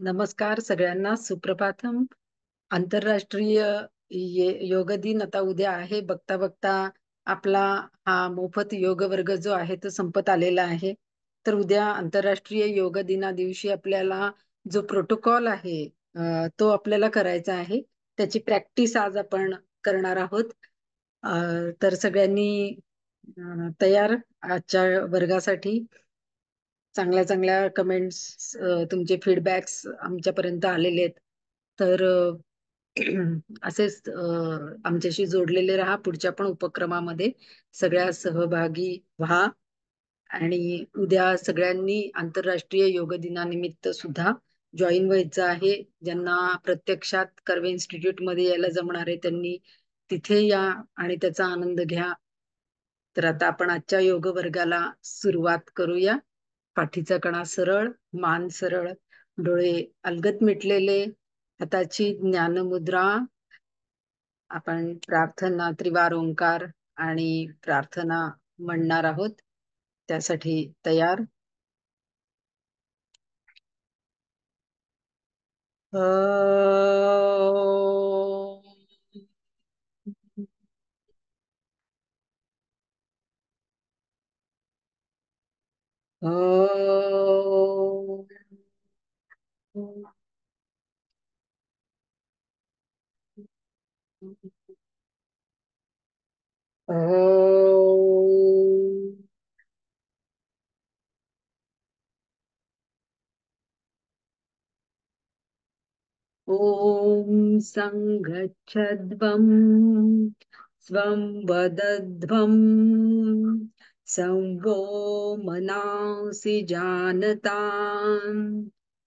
नमस्कार सगळ्यांना, सुप्रभातम. आंतरराष्ट्रीय योग दिन आता उद्या आहे. बघता बघता आपला हा मोफत योग वर्ग जो आहे तो संपत आलेला आहे. तर उद्या आंतरराष्ट्रीय योग दिना दिवशी आपल्याला जो प्रोटोकॉल आहे तो आपल्याला करायचा आहे. त्याची प्रॅक्टिस आज आपण करणार आहोत. तर सगळ्यांनी तयार आजच्या वर्गासाठी. चांगल्या चांगल्या कमेंट्स, तुमचे फीडबॅक्स आमच्यापर्यंत आलेले आहेत. तर असेच आमच्याशी जोडलेले राहा. पुढच्या पण उपक्रमामध्ये सगळ्या सहभागी व्हा. आणि उद्या सगळ्यांनी आंतरराष्ट्रीय योग दिनानिमित्त सुद्धा जॉईन व्हायचं आहे. ज्यांना प्रत्यक्षात कर्वे इन्स्टिट्यूट मध्ये यायला जमणार आहे त्यांनी तिथे या आणि त्याचा आनंद घ्या. तर आता आपण आजच्या योग वर्गाला सुरुवात करूया. पाठीचा कणा सरळ, मान सरळ, डोळे अलगद मिटलेले, हाताची ज्ञानमुद्रा. आपण प्रार्थना, त्रिवार ओंकार आणि प्रार्थना म्हणणार आहोत. त्यासाठी तयार. ॐ संगच्छध्वं स्वं वदध्वं संवो मनांसि जानतां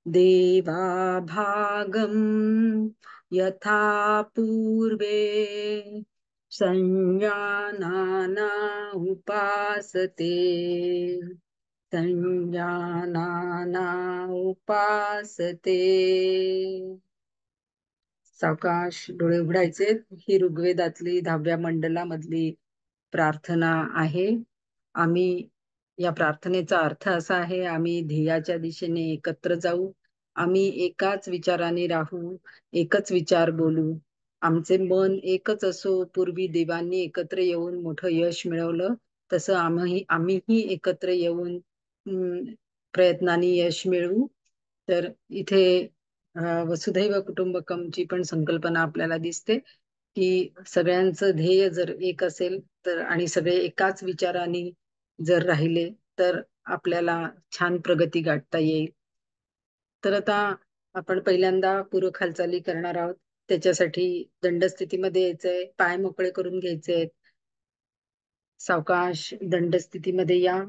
देवाभागं यथा पूर्वे संजानाना उपासते संजानाना उपासते. सावकाश डोळे उघडायचे. ही ऋग्वेदातली 10व्या मंडलामधली प्रार्थना आहे. आम्ही या प्रार्थनेचा अर्थ असा आहे, आम्ही ध्येयाच्या दिशेने एकत्र जाऊ, आम्ही एकाच विचाराने राहू, एकच विचार बोलू, आमचे मन एकच असो. पूर्वी देवांनी एकत्र येऊन मोठं यश मिळवलं, तसं आम्हीही एकत्र येऊन प्रयत्नांनी यश मिळवू. तर इथे वसुधैव कुटुंबकमची पण संकल्पना आपल्याला दिसते की सगळ्यांचं ध्येय जर एक असेल तर आणि सगळे एकाच विचाराने जर राहिले तर आपल्याला छान प्रगती गाठता येईल. तर आता आपण पहिल्यांदा पूर्व हालचाली करणार आहोत. त्याच्यासाठी दंडस्थितीमध्ये यायचंय. पाय मोकळे करून घ्यायचे आहेत. सावकाश दंडस्थितीमध्ये या.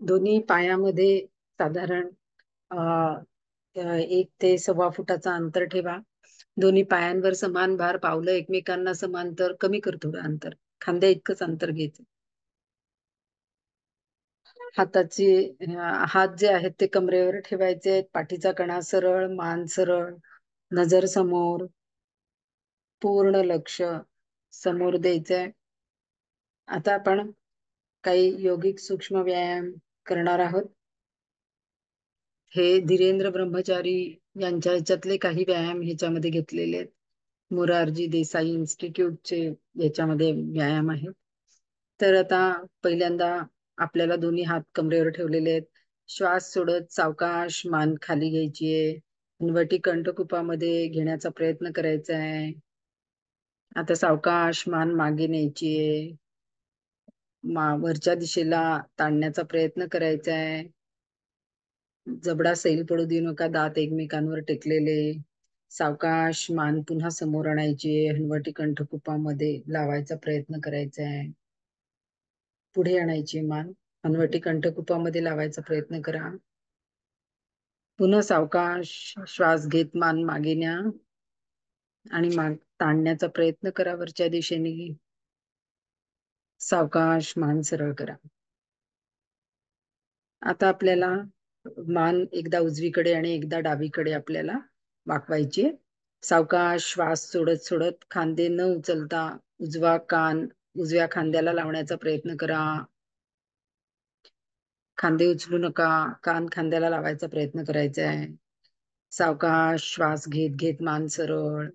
दोन्ही पायामध्ये साधारण 1 ते 1.25 फुटाचा अंतर ठेवा. दोन्ही पायांवर समान भार, पावलं एकमेकांना समांतर. कमी कर थोडं अंतर, खांद्या इतकंच अंतर घ्यायचं. हाताची हात जे आहेत ते कमरेवर ठेवायचे. पाठीचा कणा सरळ, मान सरळ, नजर समोर, पूर्ण लक्ष समोर द्यायचंय. आता आपण काही योगिक सूक्ष्म व्यायाम करणार आहोत. हे धीरेंद्र ब्रह्मचारी यांच्या ह्याच्यातले काही व्यायाम ह्याच्यामध्ये घेतलेले आहेत. मोरारजी देसाई इन्स्टिट्यूटचे याच्यामध्ये व्यायाम आहेत. तर आता पहिल्यांदा आपल्याला दोन्ही हात कमरेवर ठेवलेले आहेत. श्वास सोडत सावकाश मान खाली घ्यायची आहे. हनवटी कंठकुपामध्ये घेण्याचा प्रयत्न करायचा आहे. आता सावकाश मान मागे न्यायची आहे. वरच्या दिशेला ताणण्याचा प्रयत्न करायचा आहे. जबडा सैल पडू देऊ नका. दात एकमेकांवर टेकलेले. सावकाश मान पुन्हा समोर आणायची. हनवटी कंठकुपामध्ये लावायचा प्रयत्न करायचा आहे. पुढे आणायची मान, हनवटी कंठकुपामध्ये लावायचा प्रयत्न करा. पुन्हा सावकाश श्वास घेत मान मागे न्या आणि मान ताणण्याचा प्रयत्न करा वरच्या दिशेने. सावकाश मान सरळ करा. आता आपल्याला मान एकदा उजवीकडे आणि एकदा डावीकडे आपल्याला वाकवायची. सावकाश श्वास सोडत सोडत खांदे न उचलता उजवा कान उजव्या खांद्याला लावण्याचा प्रयत्न करा. खांदे उचलू नका, कान खांद्याला लावायचा प्रयत्न करायचा आहे. सावकाश श्वास घेत घेत मान सरळ.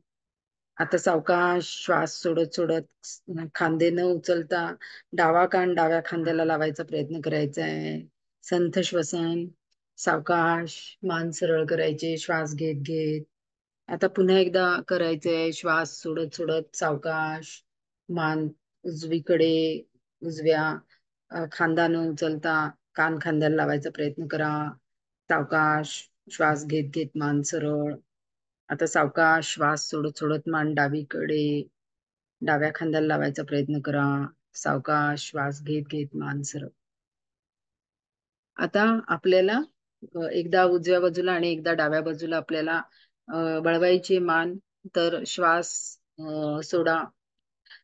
आता सावकाश श्वास सोडत सोडत खांदे न उचलता डावा कान डाव्या खांद्याला लावायचा प्रयत्न करायचा आहे. संथ श्वसन. सावकाश मान सरळ करायचे श्वास घेत घेत. आता पुन्हा एकदा करायचंय. श्वास सोडत सोडत सावकाश मान उजवीकडे, उजव्या खांदा न उचलता कान खांद्याला लावायचा प्रयत्न करा. सावकाश श्वास घेत घेत मान सरळ. आता सावकाश श्वास सोडत सोडत मान डावीकडे, डाव्या खांद्याला लावायचा प्रयत्न करा. सावकाश श्वास घेत घेत मान सरळ. आता आपल्याला एकदा उजव्या बाजूला आणि एकदा डाव्या बाजूला आपल्याला वळवायची मान. तर श्वास सोडा,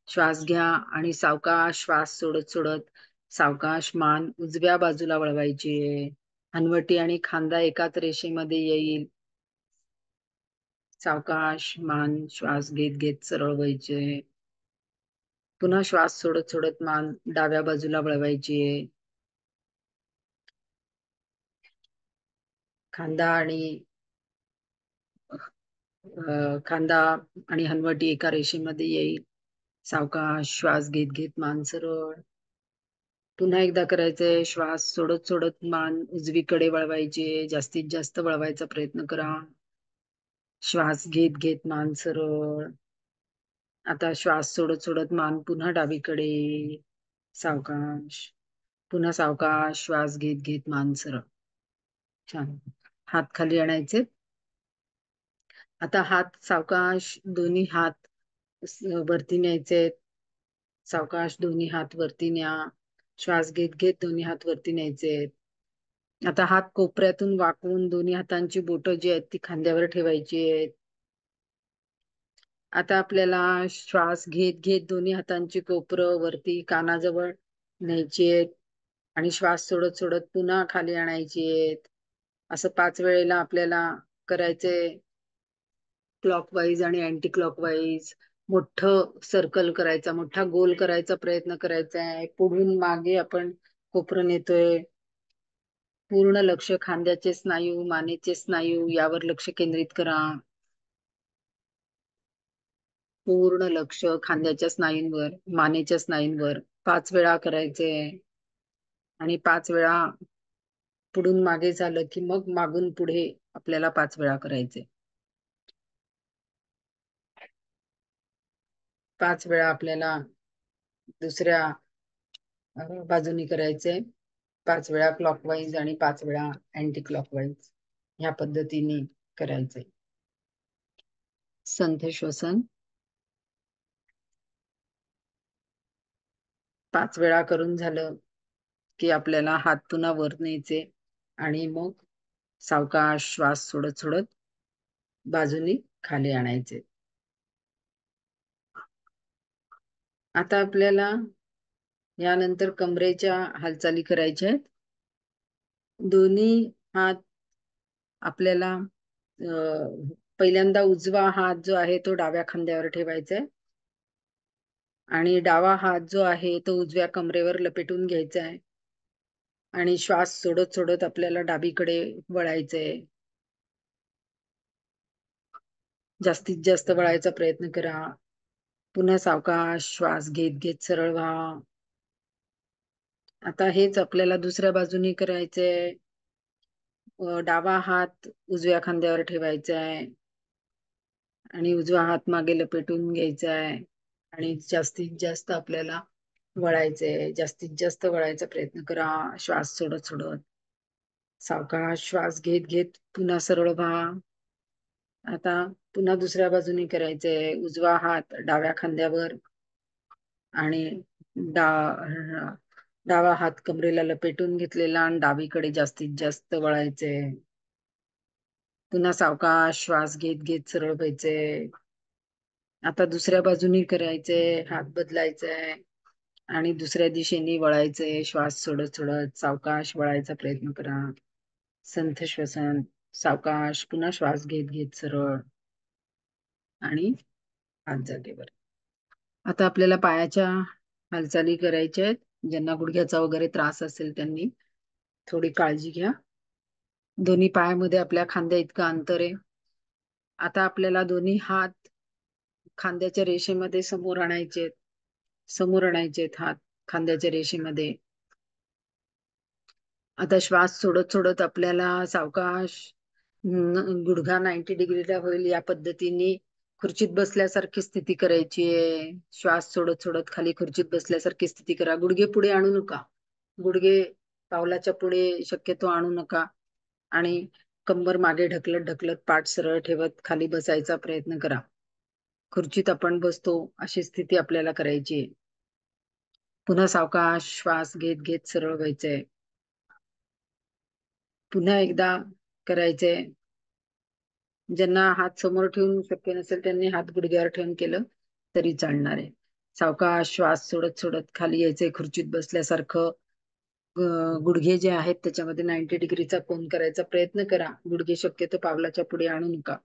श्वास घ्या आणि सावकाश श्वास सोडत सोडत सावकाश मान उजव्या बाजूला वळवायची. हनवटी आणि खांदा एकाच रेषेमध्ये येईल. सावकाश मान श्वास घेत घेत सरळ व्हायचे. पुन्हा श्वास सोडत सोडत मान डाव्या बाजूला वळवायची. खांदा आणि खांदा आणि हनवटी एका रेषेमध्ये येईल. सावकाश श्वास घेत घेत मान सरळ. पुन्हा एकदा करायचंय. श्वास सोडत सोडत मान उजवीकडे वळवायचे. जास्तीत जास्त वळवायचा प्रयत्न करा. श्वास घेत घेत मान सरळ. आता श्वास सोडत सोडत मान पुन्हा डावीकडे. सावकाश. पुन्हा सावकाश श्वास घेत घेत मान सरळ. छान. हात खाली आणायचे. आता हात सावकाश दोन्ही हात वरती न्यायचे. सावकाश दोन्ही हात वरती न्या. श्वास घेत घेत दोन्ही हात वरती न्यायचे. आता हात कोपऱ्यातून वाकवून दोन्ही हातांची बोटं जी आहेत ती खांद्यावर ठेवायची आहेत. आता आपल्याला श्वास घेत घेत दोन्ही हातांची कोपरं वरती कानाजवळ न्यायची आहेत आणि श्वास सोडत सोडत पुन्हा खाली आणायची आहेत. असं 5 वेळेला आपल्याला करायचंय. क्लॉकवाईज आणि अँटी क्लॉकवाईज. मोठं सर्कल करायचा, मोठा गोल करायचा प्रयत्न करायचा आहे. पुढून मागे आपण कोपरं नेतोय. पूर्ण लक्ष खांद्याचे स्नायू, मानेचे स्नायू यावर लक्ष केंद्रित करा. पूर्ण लक्ष खांद्याच्या स्नायूंवर, मानेच्या स्नायूंवर 5 वेळा करायचे. आणि 5 वेळा पुढून मागे झालं की मग मागून पुढे आपल्याला 5 वेळा करायचे. 5 वेळा आपल्याला दुसऱ्या बाजूनी करायचे. 5 वेळा क्लॉकवाईज आणि 5 वेळा अँटी क्लॉकवाईज ह्या पद्धतीने करायचे. संथ श्वसन. 5 वेळा करून झालं की आपल्याला हात पुन्हा वर न्यायचे आणि मग सावकाश श्वास सोडत सोडत बाजूनी खाली आणायचे. आता आपल्याला यानंतर कमरेच्या हालचाली करायच्या आहेत. दोन्ही हात आपल्याला पहिल्यांदा उजवा हात जो आहे तो डाव्या खांद्यावर ठेवायचा आहे आणि डावा हात जो आहे तो उजव्या कमरेवर लपेटून घ्यायचा आहे आणि श्वास सोडत सोडत आपल्याला डावीकडे वळायचंय. जास्तीत जास्त वळायचा प्रयत्न करा. पुन्हा सावकाश श्वास घेत घेत सरळ व्हा. आता हेच आपल्याला दुसऱ्या बाजूनी करायचंय. डावा हात उजव्या खांद्यावर ठेवायचा आहे आणि उजवा हात मागे लपेटून घ्यायचा आहे आणि जास्तीत जास्त आपल्याला वळायचंय. जास्तीत जास्त वळायचा प्रयत्न करा श्वास सोडत सोडत. सावकाश श्वास घेत घेत पुन्हा सरळ व्हा. आता पुन्हा दुसऱ्या बाजूने करायचंय. उजवा हात डाव्या खांद्यावर आणि डावा हात कमरेला लपेटून घेतलेला आणि डावीकडे जास्तीत जास्त वळायचे. पुन्हा सावकाश श्वास घेत घेत सरळ व्हायचे. आता दुसऱ्या बाजूनी करायचे. हात बदलायचे आणि दुसऱ्या दिशेने वळायचे. श्वास सोडत सोडत सावकाश वळायचा प्रयत्न करा. संथ श्वसन. सावकाश पुन्हा श्वास घेत घेत सरळ आणि हात जागेवर. आता आपल्याला पायाच्या हालचाली करायच्या आहेत. ज्यांना गुडघ्याचा वगैरे त्रास असेल त्यांनी थोडी काळजी घ्या. दोन्ही पायामध्ये आपल्या खांद्या इतकं अंतर आहे. आता आपल्याला दोन्ही हात खांद्याच्या रेषेमध्ये समोर आणायचे, समोर आणायचे हात खांद्याच्या रेषेमध्ये. आता श्वास सोडत सोडत आपल्याला सावकाश गुडघा 90 डिग्रीला होईल या पद्धतीने खुर्चीत बसल्यासारखी स्थिती करायची आहे. श्वास सोडत सोडत खाली खुर्चीत बसल्यासारखी स्थिती करा. गुडघे पुढे आणू नका. गुडघे पावलाच्या पुढे शक्यतो आणू नका आणि कंबर मागे ढकलत ढकलत पाठ सरळ ठेवत खाली बसायचा प्रयत्न करा. खुर्चीत आपण बसतो अशी स्थिती आपल्याला करायची आहे. पुन्हा सावकाश श्वास घेत घेत सरळ व्हायचंय. पुन्हा एकदा करायचंय. ज्यांना हात समोर ठेवून शक्य नसेल त्यांनी हात गुडघ्यावर ठेवून केलं तरी चालणार आहे. सावकाश श्वास सोडत सोडत खाली यायचंय खुर्चीत बसल्यासारखं. गुडघे जे आहेत त्याच्यामध्ये 90 डिग्रीचा कोन करायचा प्रयत्न करा. गुडघे शक्यतो पावलाच्या पुढे आणू नका.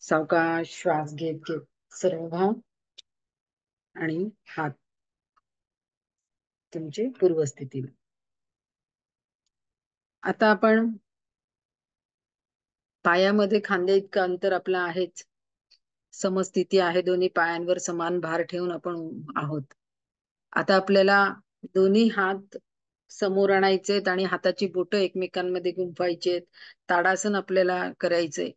सावकाश श्वास घेत घेत सरळ व्हा आणि हात तुमचे पूर्वस्थितीला. आता आपण पायामध्ये खांद्या इतकं अंतर आपलं आहेच. समस्थिती आहे. दोन्ही पायांवर समान भार ठेवून आपण आहोत. आता आपल्याला दोन्ही हात समोर आणायचेत आणि हाताची बोटं एकमेकांमध्ये गुंफायचेत. ताडासन आपल्याला करायचंय.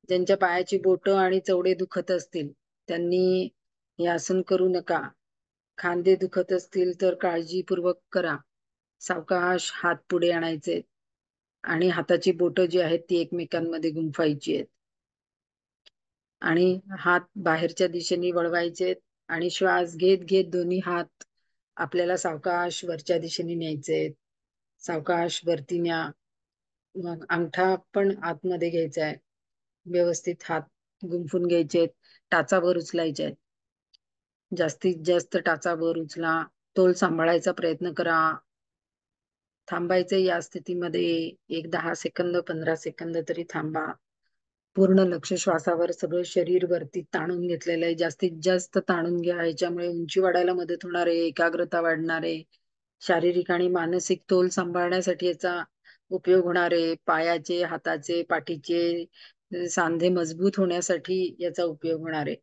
ज्यांच्या पायाची बोटं आणि चवडे दुखत असतील त्यांनी हे आसन करू नका. खांदे दुखत असतील तर काळजीपूर्वक करा. सावकाश हात पुढे आणायचे आणि हाताची बोटं जी आहेत ती एकमेकांमध्ये गुंफायची आहेत आणि हात बाहेरच्या दिशेने वळवायचे आणि श्वास घेत घेत दोन्ही हात आपल्याला सावकाश वरच्या दिशेने न्यायचे. सावकाश वरती न्या. मग अंगठा पण आतमध्ये घ्यायचा आहे. व्यवस्थित हात गुंफून घ्यायचे. टाचा वर उचलायचे. जास्तीत जास्त टाचा वर उचला. तोल सांभाळायचा प्रयत्न करा. थांबायचं या स्थितीमध्ये एक 10 सेकंद 15 सेकंद तरी थांबा. पूर्ण लक्ष श्वासावर. सगळं शरीर वरती ताणून घेतलेलं आहे. जास्तीत जास्त ताणून घ्या. याच्यामुळे उंची वाढायला मदत होणार आहे, एकाग्रता वाढणार आहे, शारीरिक आणि मानसिक तोल सांभाळण्यासाठी याचा उपयोग होणार आहे. पायाचे, हाताचे, पाठीचे सांधे मजबूत होण्यासाठी याचा उपयोग होणार आहे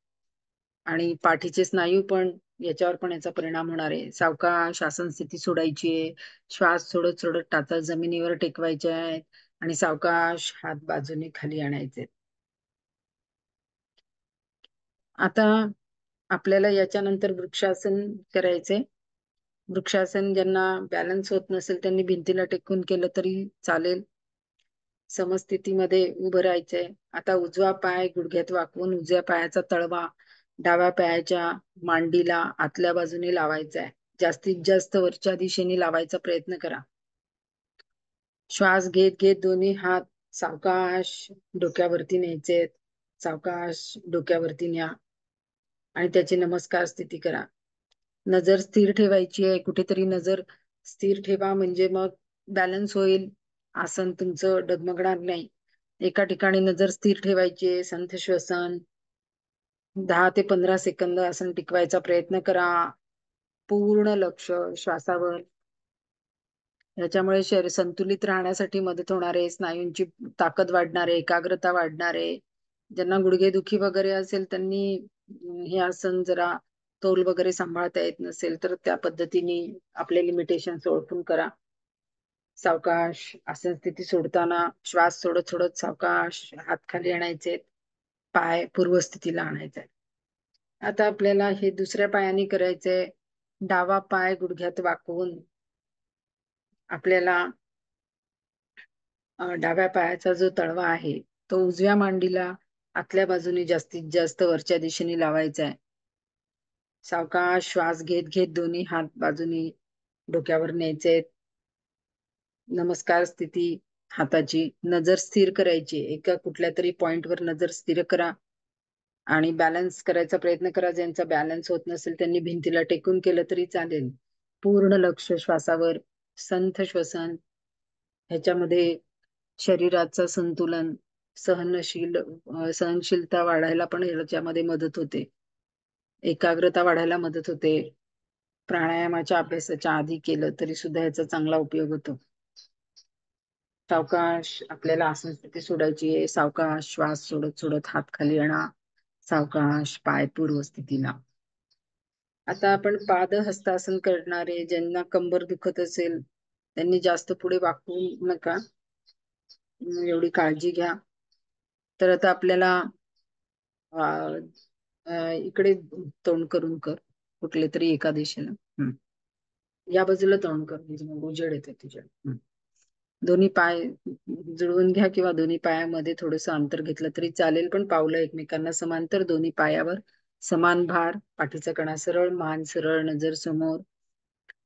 आणि पाठीचे स्नायू पण याच्यावर पण याचा परिणाम होणार आहे. सावकाश आसन स्थिती सोडायची आहे. श्वास सोडत सोडत टाचा जमिनीवर टेकवायचे आहेत आणि सावकाश हात बाजूने खाली आणायचे. आता आपल्याला याच्यानंतर वृक्षासन करायचे. वृक्षासन ज्यांना बॅलन्स होत नसेल त्यांनी भिंतीला टेकून केलं तरी चालेल. समस्थितीमध्ये उभं राहायचंय. आता उजवा पाय गुडघ्यात वाकवून उजव्या पायाचा तळवा डाव्या पायाच्या मांडीला आतल्या बाजूने लावायचा आहे. जास्तीत जास्त वरच्या दिशेने लावायचा प्रयत्न करा. श्वास घेत घेत दोन्ही हात सावकाश डोक्यावरती न्यायचे. सावकाश डोक्यावरती न्या आणि त्याची नमस्कार स्थिती करा. नजर स्थिर ठेवायची आहे. कुठेतरी नजर स्थिर ठेवा म्हणजे मग बॅलन्स होईल. आसन तुमचं डगमगणार नाही. एका ठिकाणी नजर स्थिर ठेवायची आहे. संथ श्वसन 10 ते 15 सेकंद आसन टिकवायचा प्रयत्न करा. पूर्ण लक्ष श्वासावर. याच्यामुळे शरीर संतुलित राहण्यासाठी मदत होणार आहे. स्नायूंची ताकद वाढणार आहे, एकाग्रता वाढणार आहे. ज्यांना गुडघेदुखी वगैरे असेल त्यांनी हे आसन जरा तोल वगैरे सांभाळता येत नसेल तर त्या पद्धतीने आपले लिमिटेशन ओळखून करा. सावकाश आसन स्थिती सोडताना श्वास सोडत सोडत सावकाश हात खाली आणायचे, पाय पूर्वस्थितीला आणायचे. आता आपल्याला हे दुसऱ्या पायाने करायचंय. डावा पाय गुडघ्यात वाकवून आपल्याला डाव्या पायाचा जो तळवा आहे तो उजव्या मांडीला आतल्या बाजूने जास्तीत जास्त वरच्या दिशेने लावायचा आहे. सावकाश श्वास घेत घेत दोन्ही हात बाजूनी डोक्यावर न्यायचे. नमस्कार स्थिती हाताची. नजर स्थिर करायची. एका कुठल्या तरी पॉइंटवर नजर स्थिर करा आणि बॅलन्स करायचा प्रयत्न करा. ज्यांचा बॅलन्स होत नसेल त्यांनी भिंतीला टेकून केलं तरी चालेल. पूर्ण लक्ष श्वासावर. संथ श्वसन. ह्याच्यामध्ये शरीराचं संतुलन, सहनशीलता वाढायला पण याच्यामध्ये मदत होते. एकाग्रता वाढायला मदत होते. प्राणायामाच्या अभ्यासाच्या आधी केलं तरी सुद्धा याचा चांगला उपयोग होतो. सावकाश आपल्याला आसन स्थिती सोडायची आहे. सावकाश श्वास सोडत सोडत हात खाली आणा. सावकाश पाय पूर्व स्थितीला. आता आपण पाद हस्तासन करणारे, ज्यांना कंबर दुखत असेल त्यांनी जास्त पुढे वाकू नका, एवढी काळजी घ्या. तर आता आपल्याला इकडे तोंड करून कर, कुठले तरी एका दिशेला. या बाजूला तोंड कर, म्हणजे मग उजेड येते तुझ्या. दोन्ही पाय जुळवून घ्या किंवा दोन्ही पायामध्ये थोडंसं अंतर घेतलं तरी चालेल, पण पावलं एकमेकांना समांतर, दोन्ही पायावर समान भार, पाठीचा कणा सरळ, मान सरळ, नजर समोर.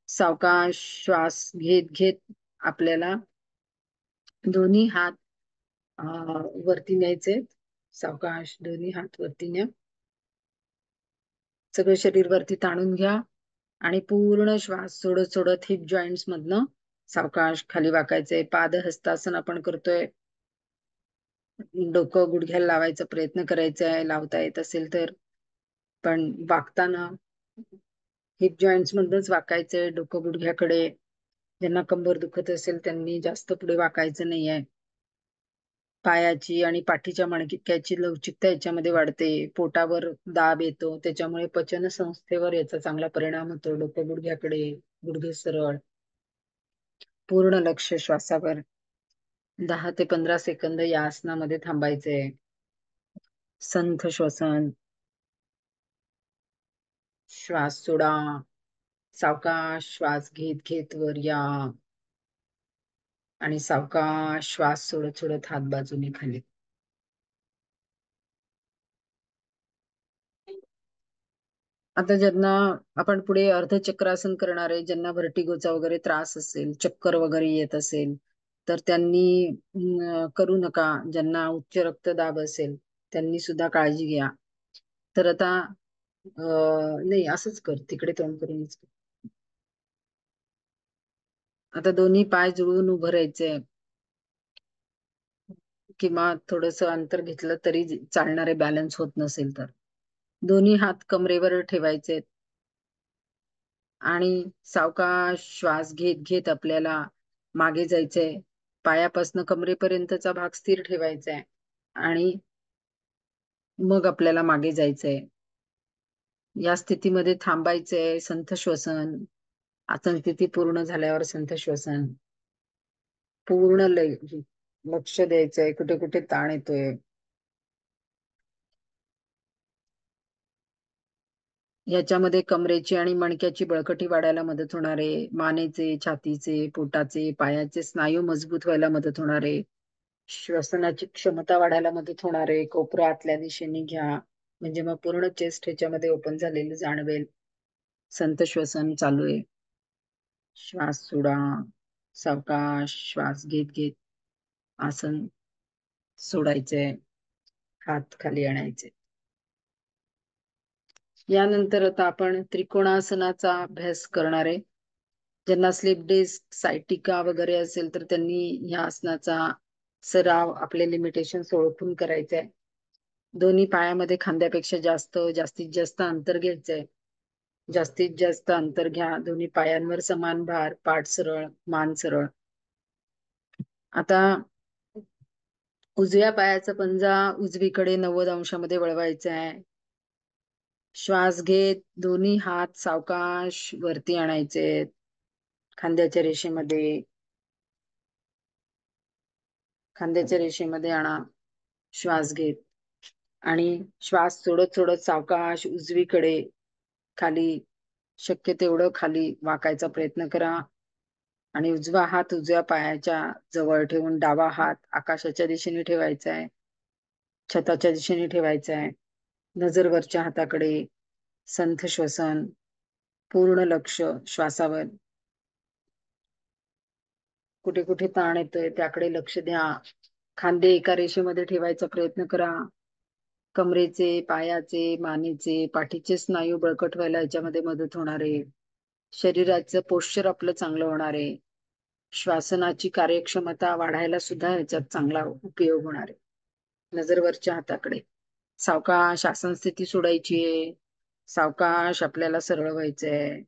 सावकाश श्वास घेत घेत आपल्याला दोन्ही हात वरती न्यायचे. सावकाश दोन्ही हात वरती न्या. सगळं शरीर वरती ताणून घ्या आणि पूर्ण श्वास सोडत सोडत हिप जॉईंट्स मधनं सावकाश खाली वाकायचंय. पाद हस्तासन आपण करतोय. डोकं गुडघ्याला लावायचा प्रयत्न करायचा आहे, लावता येत असेल तर. पण वाकताना हिप जॉईंट्स मधनच वाकायचंय, डोकं गुडघ्याकडे. ज्यांना कंबर दुखत असेल त्यांनी जास्त पुढे वाकायचं नाहीये. पायाची आणि पाठीच्या मणक्याची लवचिकता याच्यामध्ये वाढते. पोटावर दाब येतो, त्याच्यामुळे पचन संस्थेवर याचा चांगला परिणाम होतो. डोकं गुडघ्याकडे, गुडघे सरळ, पूर्ण लक्ष श्वासावर. 10 ते 15 सेकंद या आसनामध्ये थांबायचे. संथ श्वसन. श्वास सोडा. सावकाश श्वास घेत घेत वर या आणि सावकाश श्वास सोडत सोडत हात बाजूने खाली. आता ज्यांना आपण पुढे अर्धचक्रासन करणार आहे, ज्यांना व्हर्टिगोचा वगैरे त्रास असेल, चक्कर वगैरे येत असेल, तर त्यांनी करू नका. ज्यांना उच्च रक्तदाब असेल त्यांनी सुद्धा काळजी घ्या. तर आता नाही, असंच कर, तिकडे तोंड करूनच कर. आता दोन्ही पाय जुळवून उभं राहायचंय, किंवा थोडस अंतर घेतलं तरी चालणारे, बॅलन्स होत नसेल तर. दोन्ही हात कमरेवर ठेवायचे आणि सावकाश श्वास घेत घेत आपल्याला मागे जायचंय. पायापासून कमरेपर्यंतचा भाग स्थिर ठेवायचा आहे आणि मग आपल्याला मागे जायचंय. या स्थितीमध्ये थांबायचंय. संथ श्वसन. आसन स्थिती पूर्ण झाल्यावर संथ श्वसन. पूर्ण लक्ष द्यायचंय कुठे कुठे ताण येतोय. याच्यामध्ये कमरेची आणि मणक्याची बळकटी वाढायला मदत होणारे, मानेचे, छातीचे, पोटाचे, पायाचे स्नायू मजबूत व्हायला मदत होणारे, श्वसनाची क्षमता वाढायला मदत होणारे. कोपरा आतल्या दिशेने घ्या, म्हणजे मग पूर्ण चेस्ट ह्याच्यामध्ये ओपन झालेली जाणवेल. संत श्वसन चालू आहे. श्वास सोडा. सावकाश श्वास घेत घेत आसन सोडायचंय, हात खाली आणायचे. यानंतर आता आपण त्रिकोणासनाचा अभ्यास करणार आहे. ज्यांना स्लिप डिस्क, सायटिका वगैरे असेल तर त्यांनी या आसनाचा सराव, आपले लिमिटेशन ओळखून करायचे आहे. दोन्ही पायामध्ये खांद्यापेक्षा जास्तीत जास्त अंतर घ्यायचंय. जास्तीत जास्त अंतर घ्या. दोन्ही पायांवर समान भार, पाठ सरळ, मान सरळ. आता उजव्या पायाचा पंजा उजवीकडे 90 अंशामध्ये वळवायचा आहे. श्वास घेत दोन्ही हात सावकाश वरती आणायचे, खांद्याच्या रेषेमध्ये. खांद्याच्या रेषेमध्ये आणा श्वास घेत, आणि श्वास सोडत सोडत सावकाश उजवीकडे खाली, शक्य तेवढं खाली वाकायचा प्रयत्न करा. आणि उजवा हात उजव्या पायाच्या जवळ ठेवून डावा हात आकाशाच्या दिशेने ठेवायचा आहे, छताच्या दिशेने ठेवायचा आहे. नजर वरच्या हाताकडे. संथ श्वसन. पूर्ण लक्ष श्वासावर. कुठे कुठे ताण येतोय त्याकडे लक्ष द्या. खांदे एका रेषेमध्ये ठेवायचा प्रयत्न करा. कमरेचे, पायाचे, मानेचे, पाठीचे स्नायू बळकट व्हायला याच्यामध्ये मदत होणार आहे. शरीराचं पोश्चर आपलं चांगलं होणार आहे. श्वासनाची कार्यक्षमता वाढायला सुद्धा याच्यात चांगला उपयोग होणार आहे. नजरवरच्या हाताकडे. सावकाश आसन स्थिती सोडायची आहे. सावकाश आपल्याला सरळ व्हायचंय.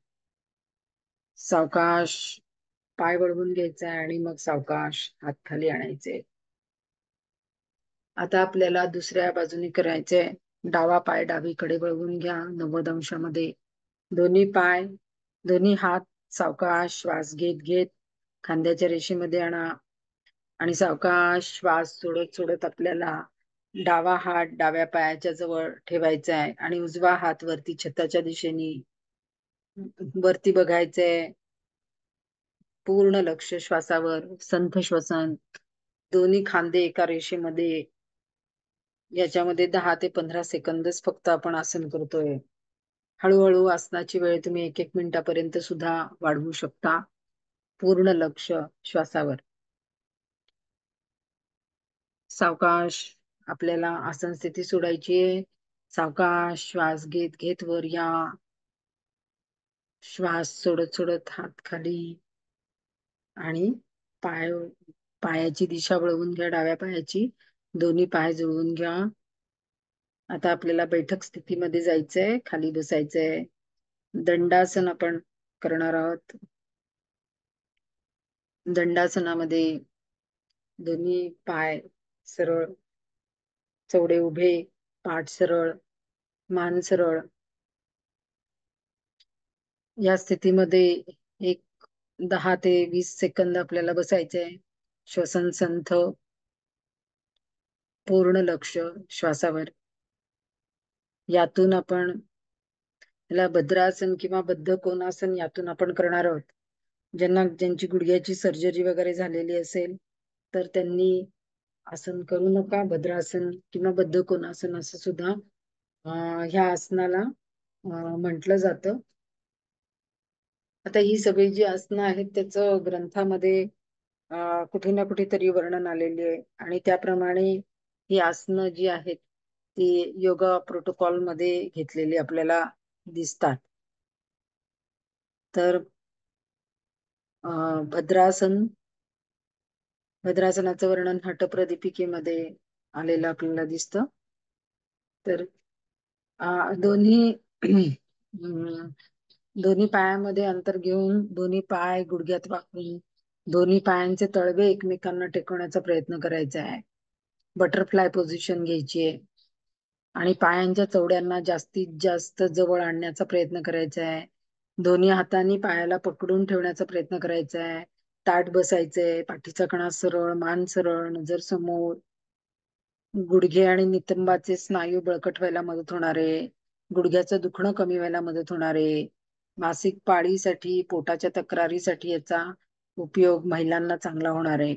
सावकाश पाय वळवून घ्यायचा आणि मग सावकाश हात खाली आणायचे. आता आपल्याला दुसऱ्या बाजूने करायचंय. डावा पाय डावीकडे वळवून घ्या 90 अंशामध्ये. दोन्ही पाय, दोन्ही हात सावकाश श्वास घेत घेत खांद्याच्या रेषेमध्ये आणा आणि सावकाश श्वास सोडत सोडत आपल्याला डावा हात डाव्या पायाच्या जवळ ठेवायचा आहे आणि उजवा हात वरती छताच्या दिशेने वरती बघायचंय. पूर्ण लक्ष श्वासावर, संथ श्वसन. दोन्ही खांदे एका रेषेमध्ये. याच्यामध्ये 10 ते 15 सेकंदच फक्त आपण आसन करतोय. हळूहळू आसनाची वेळ तुम्ही 1-1 मिनिटापर्यंत सुद्धा वाढवू शकता. पूर्ण लक्ष श्वासावर. सावकाश आपल्याला आसन स्थिती सोडायची आहे. सावकाश श्वास घेत घेत वर या. श्वास सोडत सोडत हात खाली आणि पायाची दिशा वळवून घ्या. डाव्या पायाची दोन्ही पाय जुळवून घ्या. आता आपल्याला बैठक स्थितीमध्ये जायचंय. खाली बसायचंय. दंडासन आपण करणार आहोत. दंडासनामध्ये दोन्ही पाय सरळ, चवडे उभे, पाठ सरळ, मान सरळ. या स्थितीमध्ये एक 10 ते 20 सेकंद आपल्याला बसायचंय. श्वसन संथ. पूर्ण लक्ष श्वासावर. यातून आपण याला भद्रासन किंवा बद्ध कोणासन यातून आपण करणार आहोत. ज्यांची गुडघ्याची सर्जरी वगैरे झालेली असेल तर त्यांनी आसन करू नका. भद्रासन किंवा बद्ध कोणासन असं सुद्धा ह्या आसनाला म्हटलं जातं. आता ही सगळी जी आसनं आहेत त्याचं ग्रंथामध्ये कुठे ना कुठेतरी वर्णन आलेले आहे आणि त्याप्रमाणे ही आसनं जी आहेत ती योगा प्रोटोकॉल मध्ये घेतलेली आपल्याला दिसतात. तर भद्रासनाचं वर्णन हठप्रदीपिकेमध्ये आलेलं आपल्याला दिसतं. तर दोन्ही दोन्ही पायामध्ये अंतर घेऊन दोन्ही पाय गुडघ्यात वाकवून दोन्ही पायांचे तळवे एकमेकांना टेकवण्याचा प्रयत्न करायचा आहे. बटरफ्लाय पोझिशन घ्यायची आहे आणि पायांच्या चवड्यांना जास्तीत जास्त जवळ आणण्याचा प्रयत्न करायचा आहे. दोन्ही हातांनी पायाला पकडून ठेवण्याचा प्रयत्न करायचा आहे. ताठ बसायचंय. पाठीचा कणा सरळ, मान सरळ, नजर समोर. गुडघे आणि नितंबाचे स्नायू बळकट व्हायला मदत होणार आहे. गुडघ्याचं दुखणं कमी व्हायला मदत होणार आहे. मासिक पाळीसाठी, पोटाच्या तक्रारीसाठी याचा उपयोग महिलांना चांगला होणार आहे.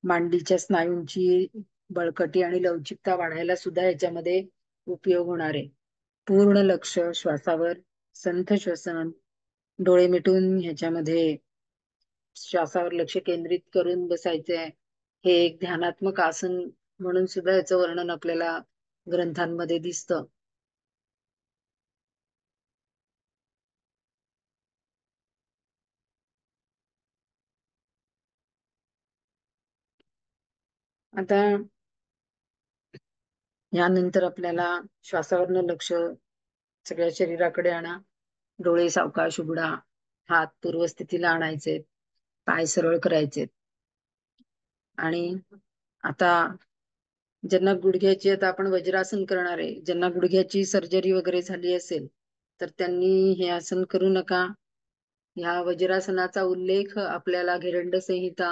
मांडीच्या स्नायूंची बळकटी आणि लवचिकता वाढायला सुद्धा याच्यामध्ये उपयोग होणार आहे. पूर्ण लक्ष श्वासावर, संथ श्वसन. डोळे मिटून ह्याच्यामध्ये श्वासावर लक्ष केंद्रित करून बसायचंय. हे एक ध्यानात्मक आसन म्हणून सुद्धा याचं वर्णन आपल्याला ग्रंथांमध्ये दिसतं. आता यानंतर आपल्याला श्वासावरनं लक्ष सगळ्या शरीराकडे आणा. डोळे सावकाश उघडा. हात पूर्वस्थितीला आणायचे. पाय सरळ करायचे. आणि आता ज्यांना गुडघ्याची, आता आपण वज्रासन करणार आहे, ज्यांना गुडघ्याची सर्जरी वगैरे झाली असेल तर त्यांनी हे आसन करू नका. ह्या वज्रासनाचा उल्लेख आपल्याला घेरंड संहिता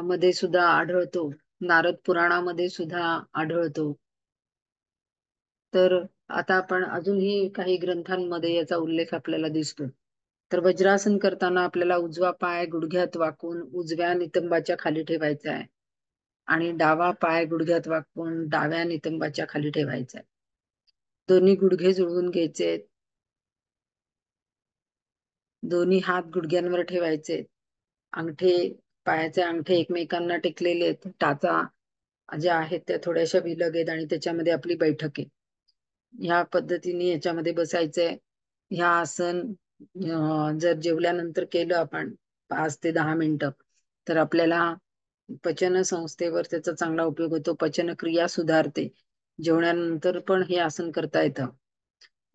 मध्ये सुद्धा आढळतो. नारद पुराणामध्ये सुद्धा आढळतो. तर आता आपण अजूनही काही ग्रंथांमध्ये याचा उल्लेख आपल्याला दिसतो. तर वज्रासन करताना आपल्याला उजवा पाय गुडघ्यात वाकून उजव्या नितंबाच्या खाली ठेवायचा आहे आणि डावा पाय गुडघ्यात वाकून डाव्या नितंबाच्या खाली ठेवायचा आहे. दोन्ही गुडघे जुळवून घ्यायचे. दोन्ही हात गुडघ्यांवर ठेवायचे. अंगठे, पायाचे अंगठे एकमेकांना टेकलेले आहेत. टाचा ज्या आहेत त्या थोड्याशा विलग आहेत आणि त्याच्यामध्ये आपली बैठक आहे. ह्या पद्धतीने याच्यामध्ये बसायचंय. ह्या आसन जर जेवल्यानंतर केलं आपण 5 ते 10 मिनिटं तर आपल्याला पचन संस्थेवर त्याचा चांगला उपयोग होतो. पचनक्रिया सुधारते. जेवणानंतर पण हे आसन करता येतं.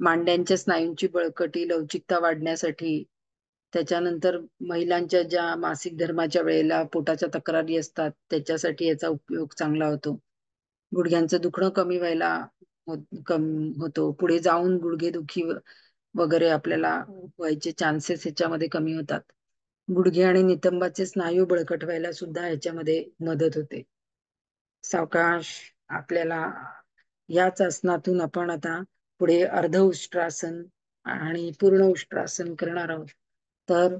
मांड्यांच्या स्नायूंची बळकटी, लवचिकता वाढण्यासाठी त्याच्यानंतर महिलांच्या ज्या मासिक धर्माच्या वेळेला पोटाच्या तक्रारी असतात त्याच्यासाठी याचा उपयोग चांगला होतो. गुडघ्यांचं दुखणं कमी व्हायला होतो. पुढे जाऊन गुडघेदुखी वगैरे आपल्याला व्हायचे चान्सेस ह्याच्यामध्ये कमी होतात. गुडघे आणि नितंबाचे स्नायू बळकट व्हायला सुद्धा ह्याच्यामध्ये मदत होते. सावकाश आपल्याला याच आसनातून आपण आता पुढे अर्ध उष्ट्रासन आणि पूर्ण उष्ट्रासन करणार आहोत. तर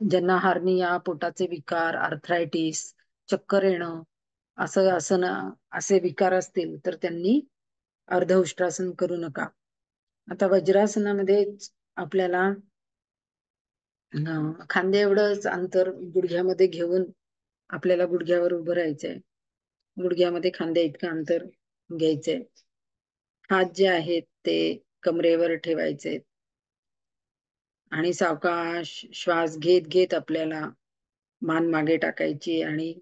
ज्यांना हार्निया, पोटाचे विकार, आर्थरायटिस, चक्कर येणं असे विकार असतील तर त्यांनी अर्ध उष्ट्रासन करू नका. आता वज्रासनामध्ये आपल्याला खांदे एवढंच अंतर गुडघ्यामध्ये घेऊन आपल्याला गुडघ्यावर उभं राहायचंय. गुडघ्यामध्ये खांद्या इतकं अंतर घ्यायचंय. हात जे आहेत ते कमरेवर ठेवायचे आणि सावकाश श्वास घेत घेत आपल्याला मान मागे टाकायची आणि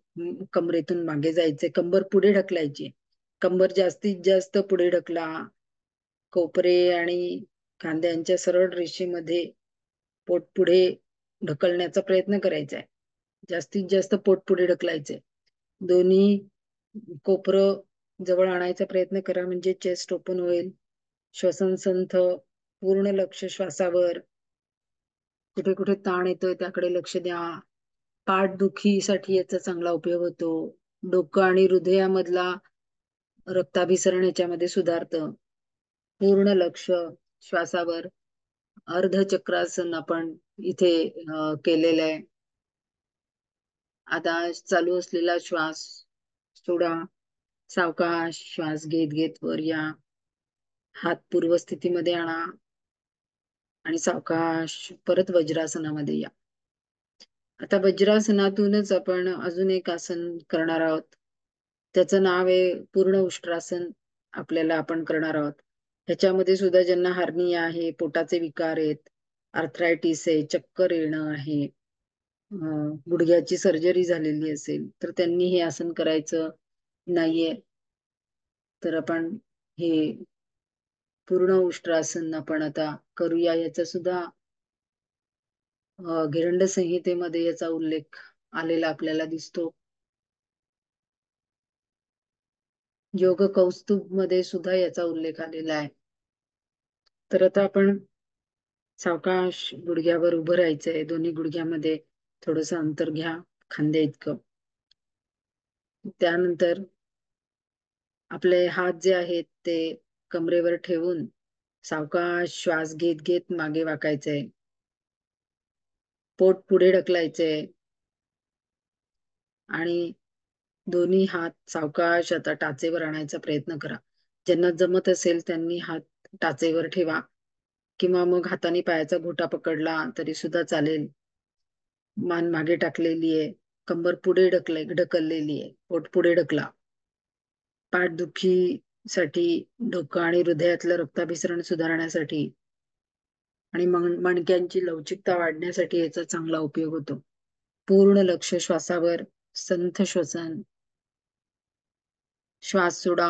कमरेतून मागे जायचे. कंबर पुढे ढकलायची. कंबर जास्तीत जास्त पुढे ढकला. कोपरे आणि खांद्यांच्या सरळ रेषेमध्ये पोट पुढे ढकलण्याचा प्रयत्न करायचा आहे. जास्तीत जास्त पोट पुढे ढकलायचे. दोन्ही कोपरं जवळ आणायचा प्रयत्न करा म्हणजे चेस्ट ओपन होईल. श्वसन संथ, पूर्ण लक्ष श्वासावर. कुठे कुठे ताण येतोय त्याकडे लक्ष द्या. पाठदुखीसाठी याचा चांगला उपयोग होतो. डोकं आणि हृदयामधला रक्ताभिसरण याच्यामध्ये सुधारतं. पूर्ण लक्ष श्वासावर. अर्धचक्रासन आपण इथे केलेलं आहे. आता चालू असलेला श्वास सोडा. सावकाश श्वास घेत घेत वर या. हात पूर्व स्थितीमध्ये आणा आणि सावकाश परत वज्रासनामध्ये या. आता वज्रासनातूनच आपण अजून एक आसन करणार आहोत. त्याचं नाव आहे पूर्ण उष्ट्रासन. आपल्याला आपण करणार आहोत. ह्याच्यामध्ये सुद्धा ज्यांना हार्निया आहे, पोटाचे विकार आहेत, आर्थरायटिस आहे, चक्कर येणं आहे, गुडघ्याची सर्जरी झालेली असेल तर त्यांनी हे आसन करायचं नाहीये. तर आपण हे पूर्ण उष्ट्रासन आपण आता करूया. याचा सुद्धा गिरंड संहितेमध्ये याचा उल्लेख आलेला आपल्याला दिसतो. योग कौस्तुभ मध्ये सुद्धा याचा उल्लेख आलेला आहे. तर आता आपण सावकाश गुडघ्यावर उभं राहायचंय. दोन्ही गुडघ्यामध्ये थोडस अंतर घ्या, खांद्या इतकं. त्यानंतर आपले हात जे आहेत ते कमरेवर ठेवून सावकाश श्वास घेत घेत मागे वाकायचंय. पोट पुढे ढकलायचंय आणि दोन्ही हात सावकाश आता टाचेवर आणायचा प्रयत्न करा. ज्यांना जमत असेल त्यांनी हात टाचेवर ठेवा किंवा मग हाताने पायाचा घोटा पकडला तरी सुद्धा चालेल. मान मागे टाकलेली आहे. कंबर पुढे ढकललेली आहे. पोट पुढे ढकला. पाठदुखीसाठी, डोकं आणि हृदयातलं रक्ताभिसरण सुधारण्यासाठी आणि मणक्यांची लवचिकता वाढण्यासाठी याचा चांगला उपयोग होतो. पूर्ण लक्ष श्वासावर. संथ श्वसन. श्वास सोडा.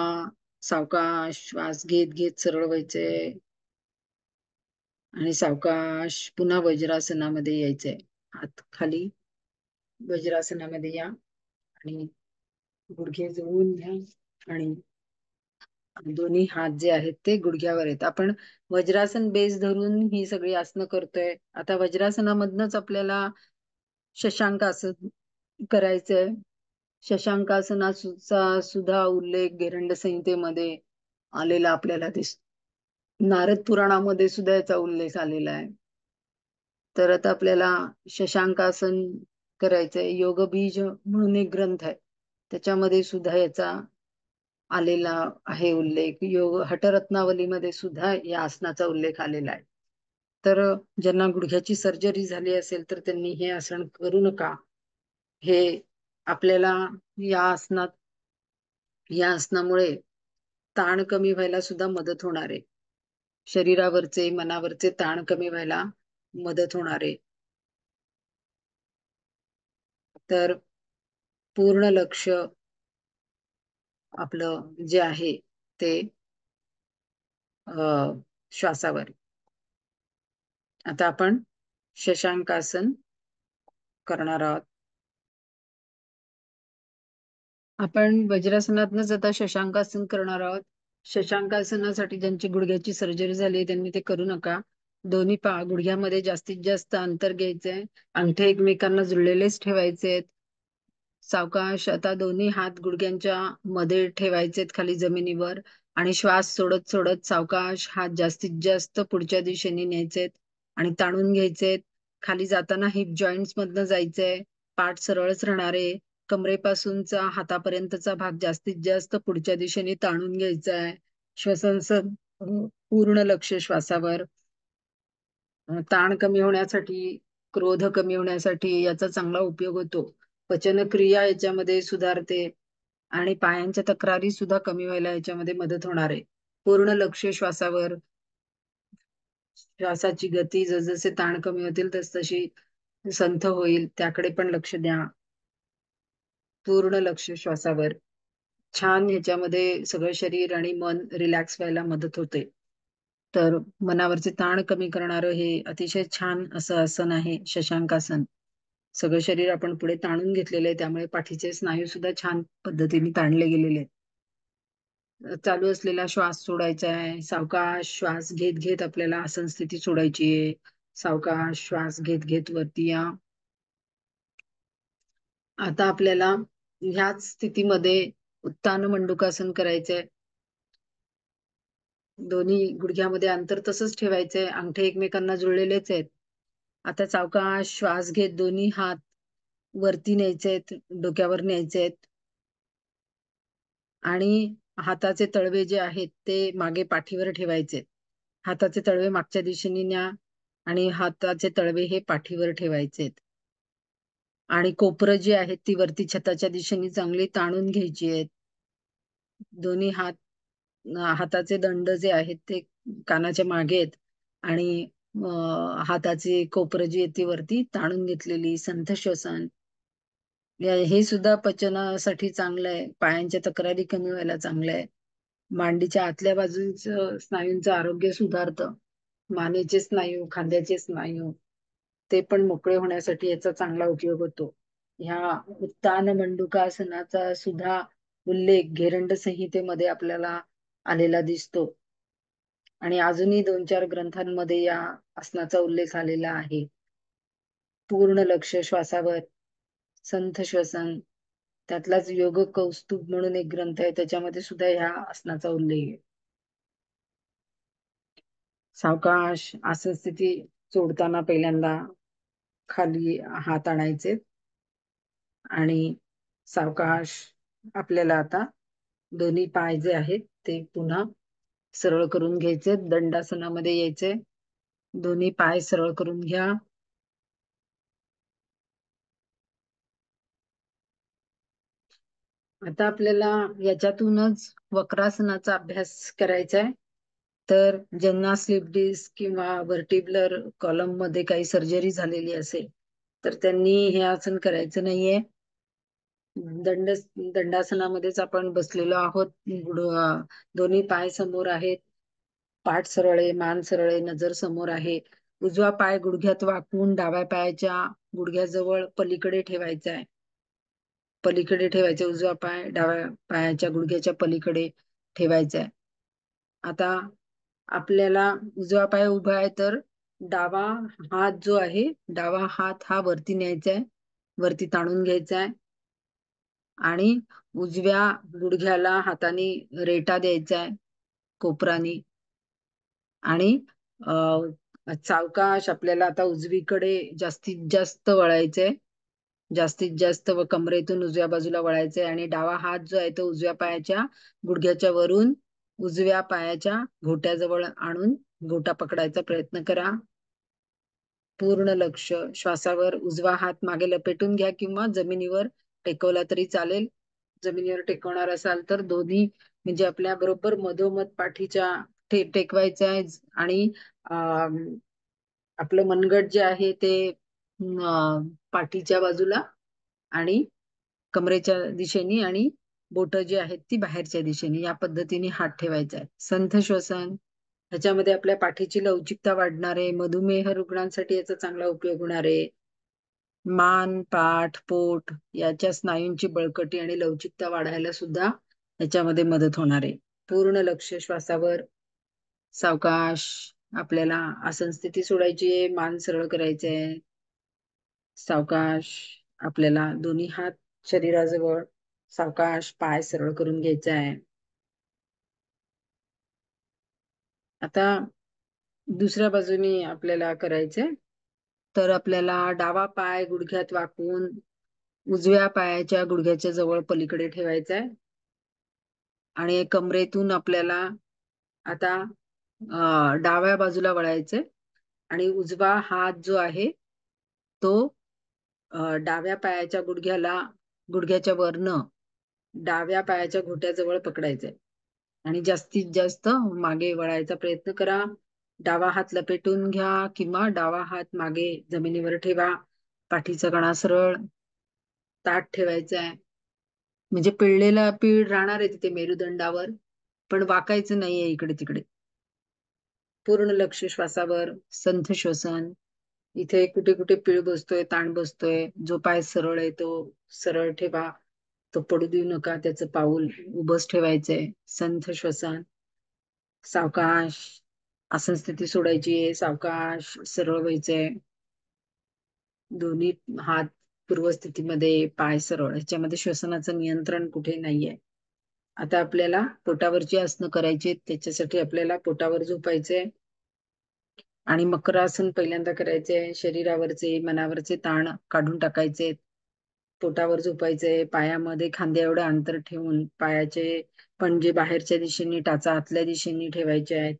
सावकाश श्वास घेत घेत सरळ व्हायचे आणि सावकाश पुन्हा वज्रासनामध्ये यायचंय. हात खाली वज्रासनामध्ये या आणि गुडघे जुळवून घ्या आणि दोन्ही हात जे आहेत ते गुडघ्यावर आहेत. आपण वज्रासन बेस धरून ही सगळी आसनं करतोय. आता वज्रासनामधनच आपल्याला शशांकासन करायचंय. शशांकासनाचा सुद्धा उल्लेख गिरंड संहितेमध्ये आलेला आपल्याला दिसतो. नारद पुराणामध्ये सुद्धा याचा उल्लेख आलेला आहे. तर आता आपल्याला शशांकासन करायचंय. योगबीज म्हणून एक ग्रंथ आहे, त्याच्यामध्ये सुद्धा याचा आलेला आहे उल्लेख. योग हटरत्नावलीमध्ये सुद्धा या आसनाचा उल्लेख आलेला आहे. तर ज्यांना गुडघ्याची सर्जरी झाली असेल तर त्यांनी हे आसन करू नका. हे आपल्याला या आसनामुळे ताण कमी व्हायला सुद्धा मदत होणार आहे. शरीरावरचे, मनावरचे ताण कमी व्हायला मदत होणार आहे. तर पूर्ण लक्ष आपलं जे आहे ते श्वासावर. आता आपण शशांकासन करणार आहोत. आपण वज्रासनातनच आता शशांकासन करणार आहोत. शशांकासनासाठी ज्यांची गुडघ्याची सर्जरी झाली त्यांनी ते करू नका. दोन्ही गुडघ्यामध्ये जास्तीत जास्त अंतर घ्यायचंय. अंगठे एकमेकांना जुळलेलेच ठेवायचे. सावकाश आता दोन्ही हात गुडघ्यांच्या मध्ये ठेवायचेत खाली जमिनीवर आणि श्वास सोडत सोडत सावकाश हात जास्तीत जास्त पुढच्या दिशेने न्यायचेत आणि ताणून घ्यायचेत. खाली जाताना हिप जॉईंट्स मधनं जायचंय. पाठ सरळच राहणार आहे. कमरेपासूनचा हातापर्यंतचा भाग जास्तीत जास्त पुढच्या दिशेने ताणून घ्यायचा आहे. श्वसन पूर्ण लक्ष श्वासावर. ताण कमी होण्यासाठी, क्रोध कमी होण्यासाठी याचा चांगला उपयोग होतो. पचनक्रिया याच्यामध्ये सुधारते आणि पायांच्या तक्रारी सुद्धा कमी व्हायला याच्यामध्ये मदत होणार आहे. पूर्ण लक्ष श्वासावर. श्वासाची गती जसजसे ताण कमी होतील तसतशी संथ होईल, त्याकडे पण लक्ष द्या. पूर्ण लक्ष श्वासावर. छान ह्याच्यामध्ये सगळं शरीर आणि मन रिलॅक्स व्हायला मदत होते. तर मनावरचे ताण कमी करणारं हे अतिशय छान असं आसन आहे शशांकासन. सगळं शरीर आपण पुढे ताणून घेतलेलं आहे, त्यामुळे पाठीचे स्नायू सुद्धा छान पद्धतीने ताणले गेलेले आहेत. चालू असलेला श्वास सोडायचा आहे. सावकाश श्वास घेत घेत आपल्याला आसन स्थिती सोडायची आहे. सावकाश श्वास घेत घेत वरती या. आता आपल्याला ह्याच स्थितीमध्ये उत्तान मंडूकासन करायचंय. दोन्ही गुडघ्यामध्ये अंतर तसंच ठेवायचंय. अंगठे एकमेकांना जुळलेलेच आहेत. आता सावकाश श्वास घेत दोन्ही हात वरती न्यायचेत, डोक्यावर न्यायचेत आणि हाताचे तळवे जे आहेत ते मागे पाठीवर ठेवायचे. हाताचे तळवे मागच्या दिशेने न्या आणि हाताचे तळवे हे पाठीवर ठेवायचे. आणि कोपरं जी आहेत ती वरती छताच्या दिशेने चांगली ताणून घ्यायची आहेत. दोन्ही हाताचे दंड जे आहेत ते कानाच्या मागे आहेत आणि हाताची कोपरं जी आहे ती वरती ताणून घेतलेली. संथ श्वसन. हे सुद्धा पचनासाठी चांगलं आहे. पायांच्या तक्रारी कमी व्हायला चांगलं आहे. मांडीच्या आतल्या बाजूचं स्नायूंचं आरोग्य सुधारतं. मानेचे स्नायू, खांद्याचे स्नायू ते पण मोकळे होण्यासाठी याचा चांगला उपयोग होतो. ह्या उत्तान मंडूकासनाचा सुद्धा उल्लेख घेरंड संहितेमध्ये आपल्याला आलेला दिसतो आणि अजूनही 2-4 ग्रंथांमध्ये या आसनाचा उल्लेख आलेला आहे. पूर्ण लक्ष श्वासावर. संथ श्वसन. त्यातलाच योग कौस्तुभ म्हणून एक ग्रंथ आहे, त्याच्यामध्ये सुद्धा ह्या आसनाचा उल्लेख आहे. सावकाश आसन स्थिती सोडताना पहिल्यांदा खाली हात आणायचे आणि सावकाश आपल्याला आता दोन्ही पाय जे आहेत ते पुन्हा सरळ करून घ्यायचे. दंडासनामध्ये यायचे. दोन्ही पाय सरळ करून घ्या. आता आपल्याला याच्यातूनच वक्रासनाचा अभ्यास करायचा आहे. तर ज्यांना स्लिप डिस्क किंवा व्हर्टिब्युलर कॉलम मध्ये काही सर्जरी झालेली असेल तर त्यांनी हे आसन करायचं नाहीये. दंडासनामध्येच आपण बसलेलो आहोत. दोन्ही पाय समोर आहेत. पाठ सरळ आहे, मान सरळ आहे, नजर समोर आहे. उजवा पाय गुडघ्यात वाकवून डाव्या पायाच्या गुडघ्याजवळ पलीकडे ठेवायचा आहे. पलीकडे ठेवायचा उजवा पाय डाव्या पायाच्या गुडघ्याच्या पलीकडे ठेवायचा आहे. आता आपल्याला उजवा पाय उभा आहे तर डावा हात जो आहे, डावा हात हा वरती न्यायचा आहे, वरती ताणून घ्यायचा आहे आणि उजव्या गुडघ्याला हाताने रेटा द्यायचा आहे कोपरानी आणि सावकाश आपल्याला आता उजवीकडे जास्तीत जास्त वळायचंय. जास्तीत जास्त व कमरेतून उजव्या बाजूला वळायचंय आणि डावा हात जो आहे तो उजव्या पायाच्या गुडघ्याच्या वरून उजव्या पायाच्या घोट्याजवळ आणून घोटा पकडायचा प्रयत्न करा. पूर्ण लक्ष श्वासावर. उजवा हात मागे लपेटून घ्या किंवा जमिनीवर टेकवला तरी चालेल. जमिनीवर टेकवणार असाल तर दोन्ही म्हणजे आपल्या बरोबर मधोमध पाठीच्या टेकवायचं आहे आणि आपलं मनगट जे आहे ते पाठीच्या बाजूला आणि कमरेच्या दिशेने आणि बोट जी आहेत ती बाहेरच्या दिशेने या पद्धतीने हात ठेवायचा आहे. संथ श्वसन. ह्याच्यामध्ये आपल्या पाठीची लवचिकता वाढणार आहे. मधुमेह रुग्णांसाठी याचा चांगला उपयोग होणार आहे. मान, पाठ, पोट याच्या स्नायूंची बळकटी आणि लवचिकता वाढायला सुद्धा याच्यामध्ये मदत होणार आहे. पूर्ण लक्ष श्वासावर. सावकाश आपल्याला आसन स्थिती सोडायची आहे. मान सरळ करायचे आहे. सावकाश आपल्याला दोन्ही हात शरीराजवळ. सावकाश पाय सरळ करून घ्यायचा आहे. आता दुसऱ्या बाजूनी आपल्याला करायचंय. तर आपल्याला डावा पाय गुडघ्यात वाकवून उजव्या पायाच्या गुडघ्याच्या जवळ पलीकडे ठेवायचा आहे. आणि कमरेतून आपल्याला आता डाव्या बाजूला वळायचंय आणि उजवा हात जो आहे तो डाव्या पायाच्या गुडघ्याच्या वरनं डाव्या पायाच्या घोट्याजवळ पकडायचंय आणि जास्तीत जास्त मागे वळायचा प्रयत्न करा. डावा हात लपेटून घ्या किंवा डावा हात मागे जमिनीवर ठेवा. पाठीचा कणा सरळ ताठ ठेवायचा आहे. म्हणजे पिळलेला पीळ राहणार आहे तिथे मेरुदंडावर, पण वाकायचं नाहीये इकडे तिकडे. पूर्ण लक्ष श्वासावर. संथ श्वसन. इथे कुठे कुठे पीळ बसतोय, ताण बसतोय, जो पाय सरळ आहे तो सरळ ठेवा. तो पडू देऊ नका. त्याचं पाऊल उभंच ठेवायचंय. संथ श्वसन. सावकाश आसन स्थिती सोडायची आहे. सावकाश सरळ व्हायचंय. दोन्ही हात पूर्वस्थितीमध्ये, पाय सरळ. ह्याच्यामध्ये श्वसनाचं नियंत्रण कुठे नाहीये. आता आपल्याला पोटावरची आसनं करायची. त्याच्यासाठी आपल्याला पोटावर झोपायचंय आणि मकरासन पहिल्यांदा करायचंय. शरीरावरचे मनावरचे ताण काढून टाकायचे. पोटावर झोपायचंय. पायामध्ये खांद्या एवढं अंतर ठेवून पायाचे पणजे बाहेरच्या दिशेने, टाचा आतल्या दिशेने ठेवायचे आहेत.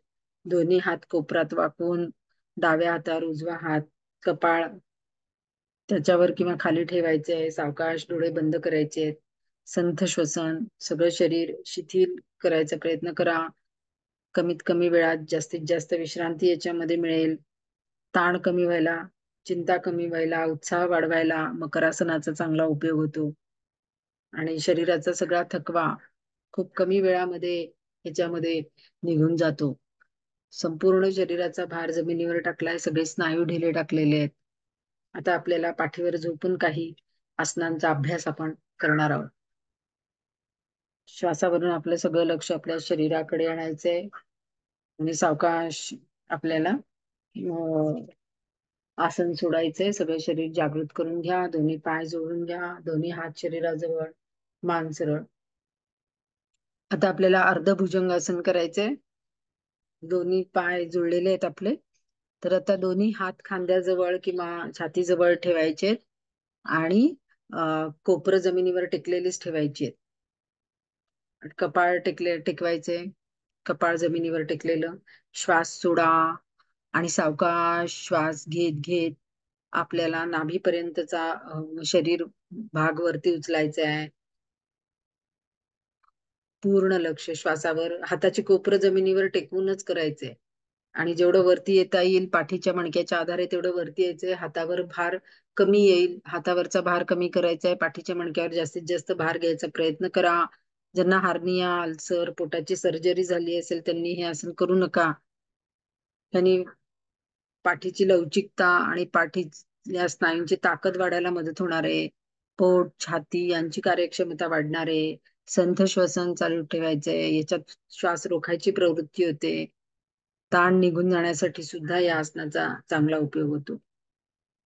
दोन्ही हात कोपरात वाकवून डाव्या हातावर उजवा हात कपाळ त्याच्यावर किंवा खाली ठेवायचे. सावकाश डोळे बंद करायचे. संथ श्वसन. सगळं शरीर शिथिल करायचा प्रयत्न करा. कमीत कमी वेळात जास्तीत जास्त विश्रांती याच्यामध्ये मिळेल. ताण कमी व्हायला, चिंता कमी व्हायला, उत्साह वाढवायला मकरासनाचा चांगला उपयोग होतो आणि शरीराचा सगळा थकवा खूप कमी वेळामध्ये ह्याच्यामध्ये निघून जातो. संपूर्ण शरीराचा भार जमिनीवर टाकलाय. सगळे स्नायू ढिले टाकलेले आहेत. आता आपल्याला पाठीवर झोपून काही आसनांचा अभ्यास आपण करणार आहोत. श्वासावरून आपलं सगळं लक्ष आपल्या शरीराकडे आणायचंय आणि सावकाश आपल्याला आसन सोडायचंय. सगळं शरीर जागृत करून घ्या. दोन्ही पाय जोडून घ्या. दोन्ही हात शरीराजवळ. मान सरळ. आता आपल्याला अर्ध भुजंगासन करायचंय. दोन्ही पाय जुळलेले आहेत आपले. तर आता दोन्ही हात खांद्याजवळ किंवा छातीजवळ ठेवायचे आणि कोपरं जमिनीवर टेकलेलीच ठेवायची आहेत. कपाळ टेकवायचे. कपाळ जमिनीवर टेकलेलं. श्वास सोडा आणि सावकाश श्वास घेत घेत आपल्याला नाभीपर्यंतचा शरीर भाग वरती उचलायचा आहे. पूर्ण लक्ष श्वासावर. हाताची कोपरं जमिनीवर टेकवूनच करायचंय आणि जेवढं वरती येता येईल पाठीच्या मणक्याच्या आधारे तेवढं वरती यायचंय. हातावर भार कमी येईल. हातावरचा भार कमी करायचा आहे. पाठीच्या मणक्यावर जास्तीत जास्त भार घ्यायचा प्रयत्न करा. ज्यांना हार्निया, अल्सर, पोटाची सर्जरी झाली असेल त्यांनी हे आसन करू नका. त्यांनी पाठीची लवचिकता आणि पाठीच्या स्नायूंची ताकद वाढायला मदत होणार आहे. पोट, छाती यांची कार्यक्षमता वाढणार आहे. संथ श्वसन चालू ठेवायचंय. याच्यात श्वास रोखायची प्रवृत्ती होते. ताण निघून जाण्यासाठी सुद्धा या आसनाचा चांगला उपयोग होतो.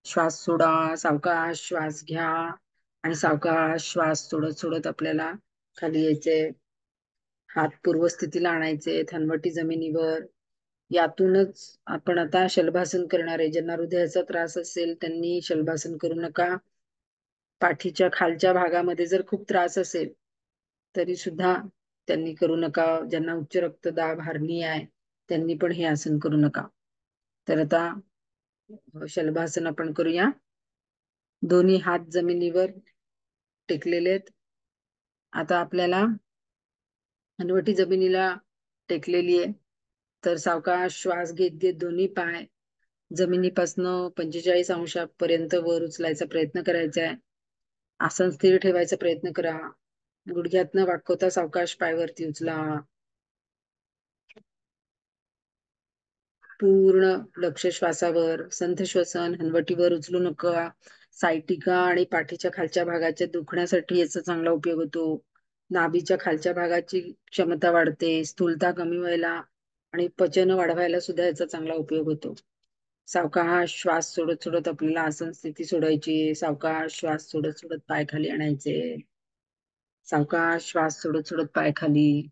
श्वास सोडा. सावकाश श्वास घ्या आणि सावकाश श्वास सोडत सोडत आपल्याला खाली यायचे. हात पूर्वस्थितीला आणायचे. हनवटी जमिनीवर. यातूनच आपण आता शलभासन करणार आहे. ज्यांना हृदयाचा त्रास असेल त्यांनी शलभासन करू नका. पाठीच्या खालच्या भागामध्ये जर खूप त्रास असेल तरी सुद्धा त्यांनी करू नका. ज्यांना उच्च रक्तदाब, हार्निया आहे त्यांनी पण हे आसन करू नका. तर आता शलभासन आपण करूया. दोन्ही हात जमिनीवर टेकलेले आहेत. आता आपल्याला हनवटी जमिनीला टेकलेली आहे. तर सावकाश श्वास घेत घेत दोन्ही पाय जमिनीपासनं 45 अंशापर्यंत वर उचलायचा प्रयत्न करायचा आहे. आसन स्थिर ठेवायचा प्रयत्न करा. गुडघ्यातनं वाकवता सावकाश पाय वरती उचला. पूर्ण लक्ष श्वासावर. संथ श्वसन, हनवटीवर उचलू नका. सायटिका आणि पाठीच्या खालच्या भागाच्या दुखण्यासाठी याचा चांगला उपयोग होतो. नाभीच्या खालच्या भागाची क्षमता वाढते, स्थूलता कमी व्हायला आणि पचन वाढवायला सुद्धा याचा चांगला उपयोग होतो. सावकाश श्वास सोडत सोडत आपल्याला आसन स्थिती सोडायची. सावकाश श्वास सोडत सोडत पाय खाली आणायचे. सावकाश श्वास सोडत सोडत पाय खाली.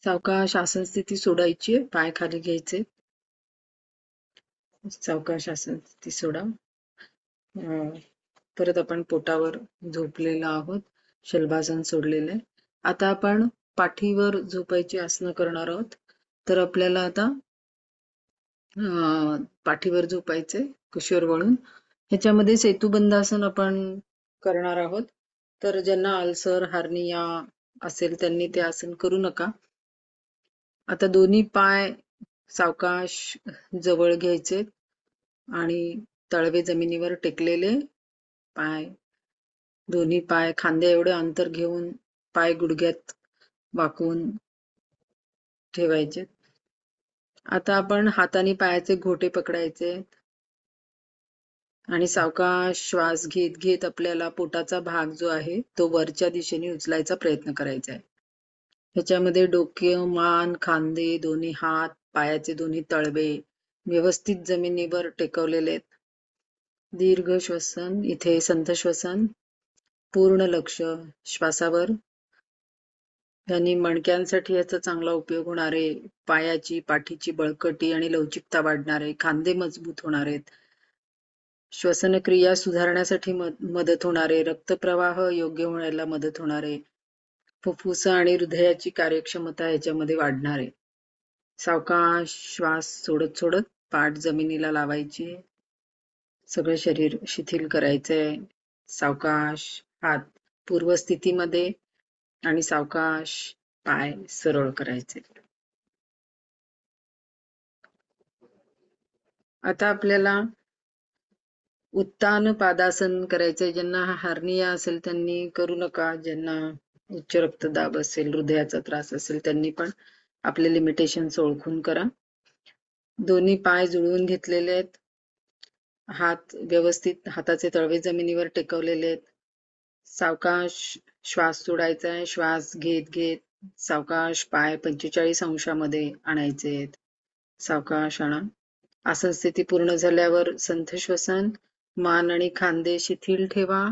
सावकाश आसन स्थिती सोडायची, पाय खाली घ्यायचे. सावकाश आसन स्थिती सोडा. परत आपण पोटावर झोपलेलो आहोत, शलभासन सोडलेलं आहे. आता आपण पाठीवर झोपायची आसनं करणार आहोत. तर आपल्याला आता पाठीवर झोपायचे कुशीवर वळून. ह्याच्यामध्ये सेतुबंधासन आपण करणार आहोत. तर ज्यांना अल्सर, हार्निया असेल त्यांनी ते आसन करू नका. आता दोन्ही पाय सावकाश जवळ घ्यायचे आणि तळवे जमिनीवर टेकलेले पाय, दोन्ही पाय खांद्या एवढे अंतर घेऊन पाय गुडघ्यात वाकवून ठेवायचे. आता आपण हाताने पायाचे घोटे पकडायचे आणि सावकाश श्वास घेत घेत आपल्याला पोटाचा भाग जो आहे तो वरच्या दिशेने उचलायचा प्रयत्न करायचा आहे. ह्याच्यामध्ये डोके, मान, खांदे, दोन्ही हात, पायाचे दोन्ही तळवे व्यवस्थित जमिनीवर टेकवलेले आहेत. दीर्घ श्वसन, इथे संथ श्वसन, पूर्ण लक्ष श्वासावर. यांनी मणक्यांसाठी याचा चांगला उपयोग होणार आहे. पायाची, पाठीची बळकटी आणि लवचिकता वाढणार आहे. खांदे मजबूत होणार आहेत. श्वसन क्रिया सुधारण्यासाठी मदत होणार आहे. रक्तप्रवाह योग्य होण्याला मदत होणार आहे. फुफ्फुस आणि हृदयाची कार्यक्षमता याच्यामध्ये वाढणार आहे. सावकाश श्वास सोडत सोडत पाठ जमिनीला लावायची. सगळं शरीर शिथिल करायचंय. सावकाश हात पूर्व स्थितीमध्ये आणि सावकाश पाय सरळ करायचे. आता आपल्याला उत्तान पादासन करायचंय. ज्यांना हार्निया असेल त्यांनी करू नका. ज्यांना उच्च रक्तदाब असेल, हृदयाचा त्रास असेल त्यांनी पण आपले लिमिटेशन्स ओळखून करा. दोन्ही पाय जुळवून घेतलेले आहेत. हात व्यवस्थित, हाताचे तळवे जमिनीवर टेकवलेले आहेत. सावकाश श्वास सोडायचा आहे. श्वास घेत घेत सावकाश पाय 45 अंशामध्ये आणायचे आहेत. सावकाश आणा. आसन स्थिती पूर्ण झाल्यावर संथ श्वसन. मान आणि खांदे शिथिल ठेवा.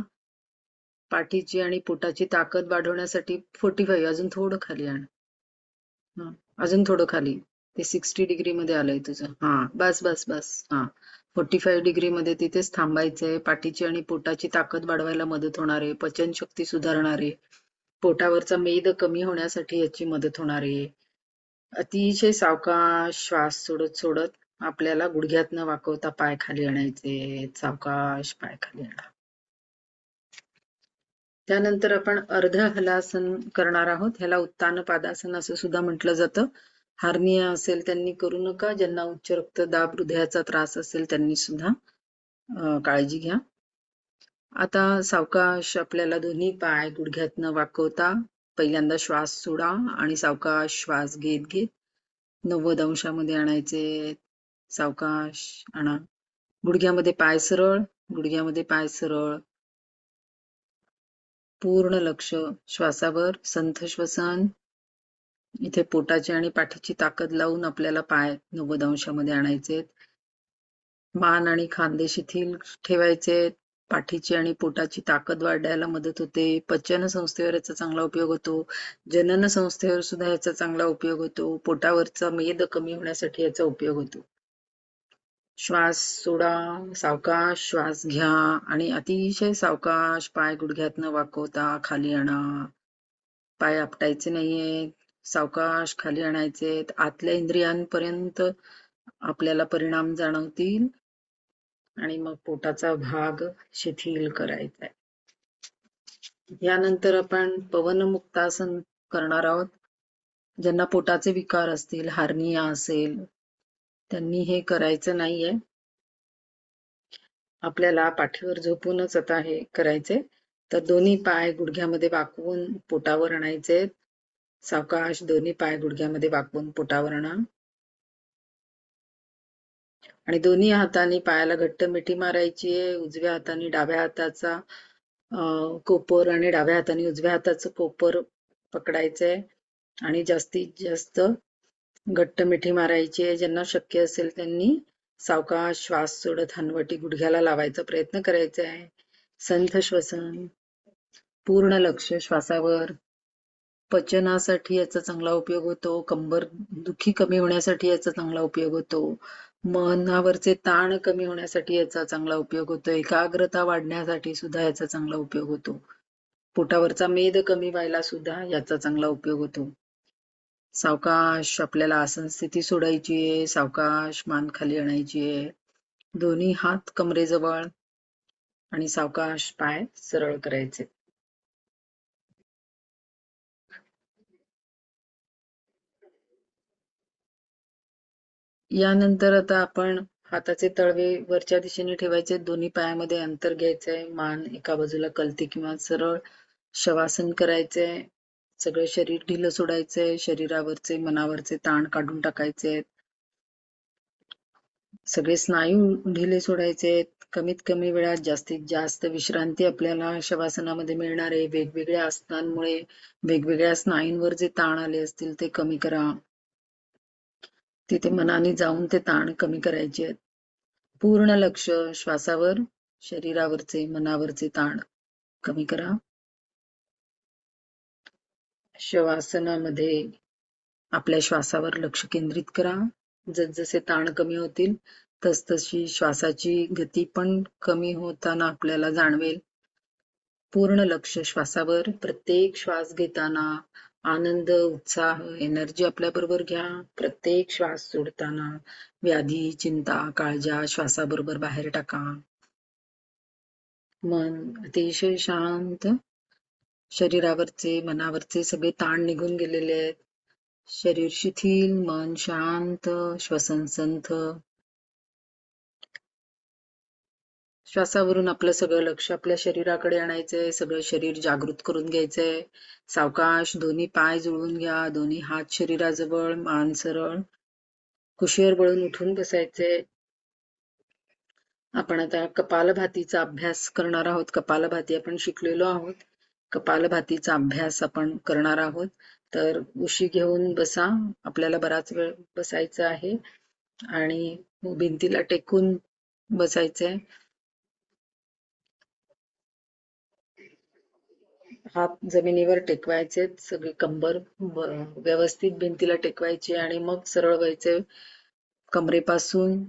पाठीची आणि पोटाची ताकद वाढवण्यासाठी 45, अजून थोडं खाली आण. अजून थोडं खाली. ते 60 डिग्री मध्ये आलंय तुझं. बस बस बस. 45 डिग्री मध्ये तिथेच थांबायचंय. पाठीची आणि पोटाची ताकद वाढवायला मदत होणार आहे. पचनशक्ती सुधारणार आहे. पोटावरचा मेद कमी होण्यासाठी याची मदत होणार आहे. अतिशय सावकाश श्वास सोडत सोडत आपल्याला गुडघ्यात न वाकवता पाय खाली आणायचे. सावकाश पाय खाली आणा. त्यानंतर आपण अर्ध हलासन करणार आहोत. ह्याला उत्तान पादासन असं सुद्धा म्हटलं जातं. हार्निया असेल त्यांनी करू नका. ज्यांना उच्च रक्तदाब, हृदयाचा त्रास असेल त्यांनी सुद्धा काळजी घ्या. आता सावकाश आपल्याला दोन्ही पाय गुडघ्यात न वाकवता पहिल्यांदा श्वास सोडा आणि सावकाश श्वास घेत घेत 90 अंशामध्ये आणायचे. सावकाश आणा. गुडघ्यामध्ये पाय सरळ, गुडघ्यामध्ये पाय सरळ. पूर्ण लक्ष श्वासावर. संथ श्वसन. इथे पोटाची आणि पाठीची ताकद लावून आपल्याला पाय 90 अंशामध्ये आणायचे. मान आणि खांदे शिथिल ठेवायचे. पाठीची आणि पोटाची ताकद वाढायला मदत होते. पचन संस्थेवर याचा चांगला उपयोग होतो. जनन संस्थेवर सुद्धा याचा चांगला उपयोग होतो. पोटावरचा मेद कमी होण्यासाठी याचा उपयोग होतो. श्वास सोडा. सावकाश श्वास घ्या आणि अतिशय सावकाश पाय गुडघ्यात न वाकवता खाली आणा. पाय आपटायचे नाहीये. सावकाश खाली आणायचे. आतल्या इंद्रियांपर्यंत आपल्याला परिणाम जाणवतील आणि मग पोटाचा भाग शिथिल करायचा आहे. यानंतर आपण पवनमुक्तासन करणार आहोत. ज्यांना पोटाचे विकार असतील, हार्निया असेल, त्यांनी हे करायचं नाहीये. आपल्याला पाठीवर झोपूनच आता हे करायचे. तर दोन्ही पाय गुडघ्यामध्ये वाकवून पोटावर आणायचे. सावकाश दोन्ही पाय गुडघ्यामध्ये वाकवून पोटावर आणा आणि दोन्ही हाताने पायाला घट्ट मिठी मारायची आहे. उजव्या हाताने डाव्या हाताचा कोपर आणि डाव्या हाताने उजव्या हाताचं कोपर पकडायचंय आणि जास्तीत जास्त घट्ट मिठी मारायची आहे. ज्यांना शक्य असेल त्यांनी सावकाश श्वास सोडत हनवटी गुडघ्याला लावायचा प्रयत्न करायचा आहे. संथ श्वसन, पूर्ण लक्ष श्वासावर. पचनासाठी याचा चांगला उपयोग होतो. कंबर दुखी कमी होण्यासाठी याचा चांगला उपयोग होतो. मनावरचे ताण कमी होण्यासाठी याचा चांगला उपयोग होतो. एकाग्रता वाढण्यासाठी सुद्धा याचा चांगला उपयोग होतो. पोटावरचा मेद कमी व्हायला सुद्धा याचा चांगला उपयोग होतो. सावकाश आपल्याला आसन स्थिती सोडायची आहे. सावकाश मान खाली आणायची आहे. दोन्ही हात कमरेजवळ आणि सावकाश पाय सरळ करायचे. यानंतर आता आपण हाताचे तळवे वरच्या दिशेने ठेवायचे. दोन्ही पायामध्ये अंतर घ्यायचंय. मान एका बाजूला कलती किंवा सरळ शवासन करायचंय. सगळं शरीर ढिलं सोडायचंय. शरीरावरचे मनावरचे ताण काढून टाकायचे. सगळे स्नायू ढिले सोडायचे. कमीत कमी वेळात जास्तीत जास्त विश्रांती आपल्याला शवासनामध्ये मिळणार आहे. वेगवेगळ्या आसनांमुळे वेगवेगळ्या स्नायूंवर जे ताण आले असतील ते कमी करा. तिथे मनाने जाऊन ते ताण कमी करायचे आहेत. पूर्ण लक्ष श्वासावर, शरीरावरचे मनावरचे ताण कमी करा. शवासनामध्ये आपल्या श्वासावर लक्ष केंद्रित करा. जसजसे ताण कमी होतील तसतशी श्वासाची गती पण कमी होताना आपल्याला जाणवेल. पूर्ण लक्ष श्वासावर. प्रत्येक श्वास घेताना आनंद, उत्साह, एनर्जी आपल्याबरोबर घ्या. प्रत्येक श्वास सोडताना व्याधी, चिंता, काळजा श्वासाबरोबर बाहेर टाका. मन अतिशय शांत. शरीरावरचे मनावरचे सगळे ताण निघून गेलेले आहेत. शरीर शिथिल, मन शांत, श्वसन संथ. श्वासावरून आपलं सगळं लक्ष आपल्या शरीराकडे आणायचंय. सगळं शरीर जागृत करून घ्यायचंय. सावकाश दोन्ही पाय जुळवून घ्या. दोन्ही हात शरीराजवळ, मान सरळ. कुशीवर वळून उठून बसायचंय. आपण आता कपालभातीचा अभ्यास करणार आहोत. कपालभाती आपण शिकलेलो आहोत. कपालभातीचा अभ्यास आपण करणार आहोत. तर उशी घेऊन बसा. आपल्याला बराच वेळ बसायचं आहे आणि भिंतीला टेकून बसायचंय. हात जमिनीवर टेकवायचे. सगळी कंबर व्यवस्थित भिंतीला टेकवायची आणि मग सरळ व्हायचे. कमरेपासून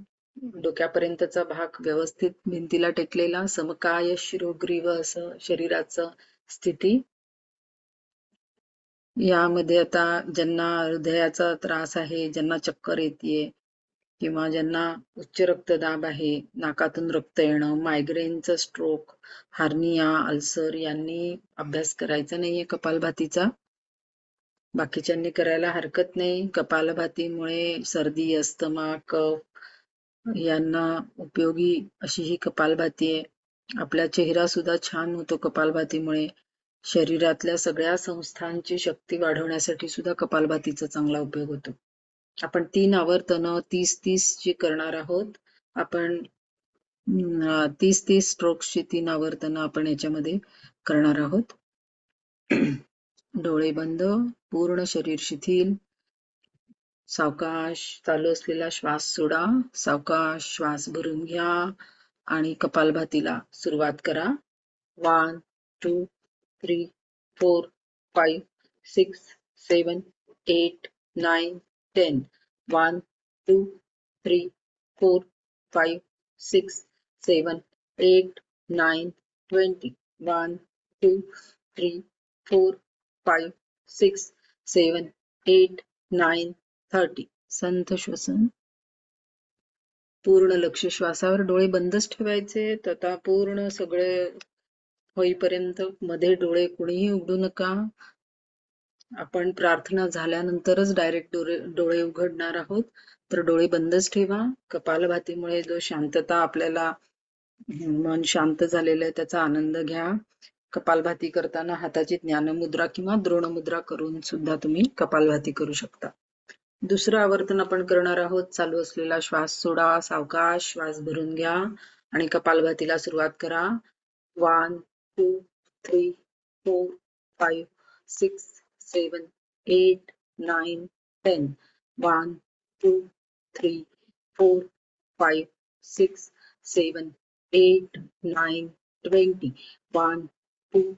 डोक्यापर्यंतचा भाग व्यवस्थित भिंतीला टेकलेला, समकाय शिरोग्रीव असं शरीराचं स्थिती. यामध्ये आता ज्यांना हृदयाचा त्रास आहे, ज्यांना चक्कर येते किंवा ज्यांना उच्च रक्तदाब आहे, नाकातून रक्त येणं, मायग्रेनचा स्ट्रोक, हार्निया, अल्सर यांनी अभ्यास करायचा नाहीये कपालभातीचा. बाकीच्यांनी करायला हरकत नाही. कपालभातीमुळे सर्दी, अस्थमा, कफ यांना उपयोगी अशी ही कपालभाती आहे. आपला चेहरा सुद्धा छान होतो कपालभातीमुळे. शरीरातल्या सगळ्या संस्थांची शक्ती वाढवण्यासाठी सुद्धा कपालभातीचा चांगला उपयोग होतो. आपण 3 आवर्तनं 30-30 ची करणार आहोत. आपण 30-30 स्ट्रोक्सची 3 आवर्तनं आपण याच्यामध्ये करणार आहोत. डोळे बंद, पूर्ण शरीर शिथिल. सावकाश चालू असलेला श्वास सोडा. सावकाश श्वास भरून घ्या आणि कपालभातीला सुरुवात करा. 1, 2, 3, 4, 5, 6, 7, 8, 9, 10. 1, 2, 3, 4, 5, 6, 7, 8, 9, 20. 1, 2, 3, 4, 5, 6, 7, 8, 9, 30. संथ श्वसन. पूर्ण लक्ष श्वासावर. डोळे बंदच ठेवायचे. आता पूर्ण सगळे होईपर्यंत मध्ये डोळे कुणीही उघडू नका. आपण प्रार्थना झाल्यानंतरच डायरेक्ट डोळे उघडणार आहोत. तर डोळे बंदच ठेवा. कपालभातीमुळे जो शांतता आपल्याला मन शांत झालेलं आहे त्याचा आनंद घ्या. कपालभाती करताना हाताची ज्ञानमुद्रा किंवा द्रोणमुद्रा करून सुद्धा तुम्ही कपालभाती करू शकता. दुसरं आवर्तन आपण करणार आहोत. चालू असलेला श्वास सोडा, सावकाश श्वास भरून घ्या आणि कपालभातीला सुरुवात करा. 1 2 3 4 5 6 7 8 9 10. 1 2 3 4 5 6 7 8 9 20. 1 2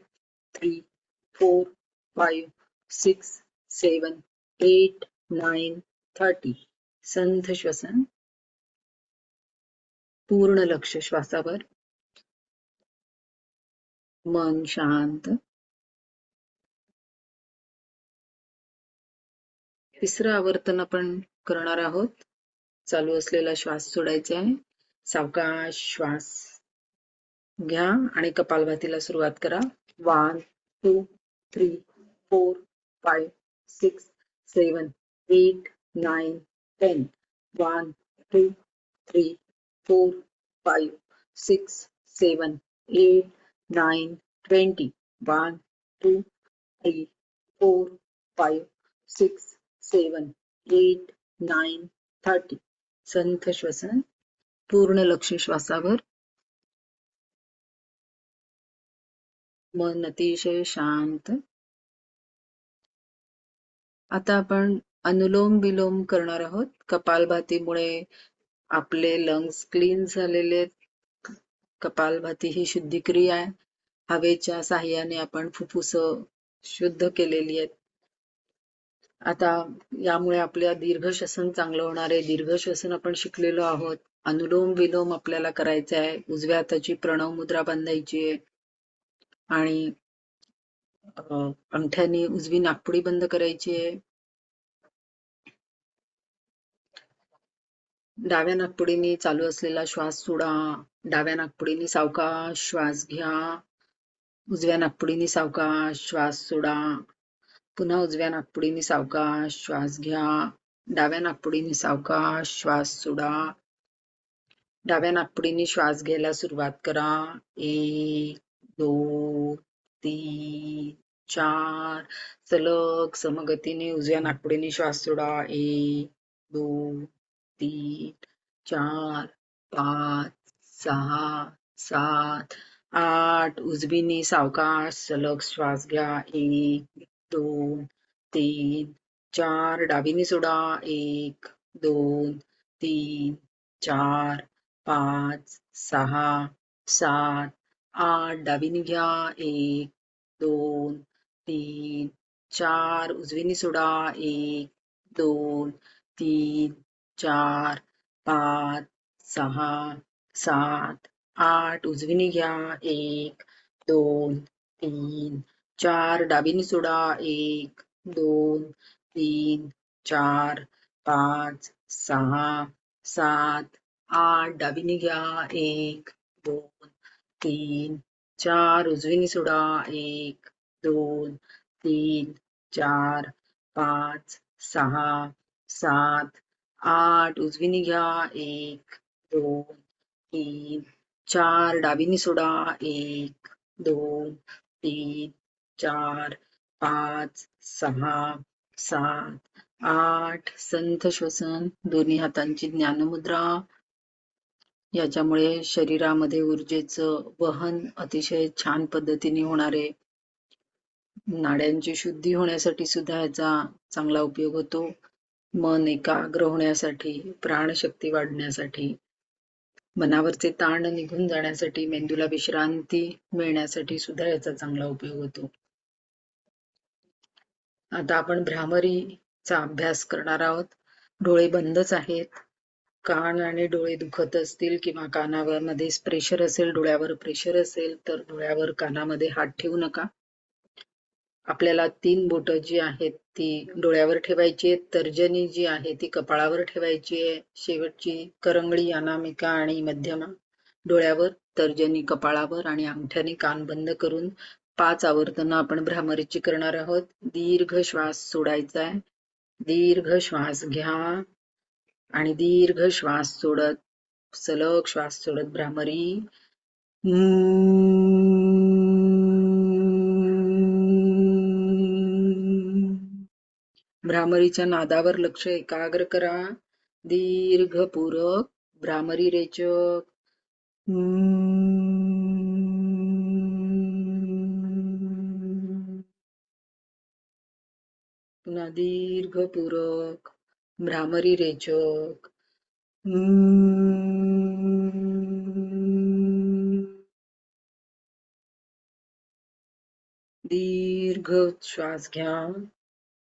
3 4 5 6 7 8 9 30. संथ श्वसन. पूर्ण लक्ष श्वासावर. मन शांत. तिसरं आवर्तन आपण करणार आहोत. चालू असलेला श्वास सोडायचा आहे. सावकाश श्वास घ्या आणि कपालभातीला सुरुवात करा. 1 2 3 4 5 6 7 8 9 10. 1 2 3 4 5 6 7 8 9 20. 1 2 3 4 5 6 7 8 9 30. संथ श्वसन. पूर्ण लक्ष श्वासावर. मन अतिशय शांत. आता आपण अनुलोम विलोम करणार आहोत. कपालभातीमुळे आपले लंग्स क्लीन झालेले आहेत. कपालभाती ही शुद्धी क्रिया आहे. हवेच्या साहाय्याने आपण फुफ्फुस शुद्ध केलेली आहेत. आता यामुळे आपल्या दीर्घ श्वसन चांगलं होणार आहे. दीर्घ श्वसन आपण शिकलेलो आहोत. अनुलोम विलोम आपल्याला करायचं आहे. उजव्या हाताची प्रणव मुद्रा बांधायची आहे आणि अंगठ्याने उजवी नाकपुडी बंद करायची आहे. डाव्या नाकपुडीने चालू असलेला श्वास सोडा. डाव्या नाकपुडीने सावकाश श्वास घ्या. उजव्या नाकपुडीने सावकाश श्वास सोडा. पुन्हा उजव्या नाकपुडीने सावकाश श्वास घ्या. डाव्या नाकपुडीने सावकाश श्वास सोडा. डाव्या नाकपुडीने श्वास घ्यायला सुरुवात करा. 1 2 3 4. सलग समगतीने उजव्या नाकपुडीने श्वास सोडा. 1 2 3 4 5 6 7 8. उजवीने सावकाश सलग श्वास घ्या. 1 2 3 4. डावीने सोडा. 1 2 3 4 5 6 7 8. डावीने घ्या. 1 2 3 4. उजवीने सोडा. 1 2 3 4 5 6 7 8. उजवीने घ्या. 1 2 3 4. डावीने सोडा. 1 2 3 4 5 6 7 8. डावीने घ्या. 1 2 3 4. उजवीने सोडा. 1 2 3 4 5 6 7 8. उजवीने घ्या. 1 2 3 4. डावीने सोडा. 1 2 3 4 5 6 7 8. संथ श्वसन. दोन्ही हातांची ज्ञानमुद्रा. याच्यामुळे शरीरामध्ये ऊर्जेचं वहन अतिशय छान पद्धतीने होणार आहे. नाड्यांची शुद्धी होण्यासाठी सुद्धा याचा चांगला उपयोग होतो. मन एकाग्र होण्यासाठी, प्राणशक्ती वाढण्यासाठी, मनावरचे ताण निघून जाण्यासाठी, मेंदूला विश्रांती मिळण्यासाठी सुद्धा याचा चांगला उपयोग होतो. आता आपण भ्रामरीचा अभ्यास करणार आहोत. डोळे बंदच आहेत. कान आणि डोळे दुखत असतील किंवा कानावर मध्ये प्रेशर असेल, डोळ्यावर प्रेशर असेल तर डोळ्यावर कानामध्ये हात ठेवू नका. आपल्याला 3 बोटं जी आहेत ती डोळ्यावर ठेवायची आहेत. तर्जनी जी आहे ती कपाळावर ठेवायची आहे. शेवटची करंगळी, अनामिका आणि मध्यमा डोळ्यावर, तर्जनी कपाळावर आणि अंगठ्याने कान बंद करून 5 आवर्तनं आपण भ्रामरीची करणार आहोत. दीर्घ श्वास सोडायचा आहे. दीर्घ श्वास घ्या आणि दीर्घ श्वास सोडत, सलग श्वास सोडत भ्रामरी. भ्रामरीच्या नादावर लक्ष एकाग्र करा. दीर्घपूरक भ्रामरी रेचक. पुन्हा दीर्घपूरक भ्रामरी रेचक. दीर्घ श्वास घ्या.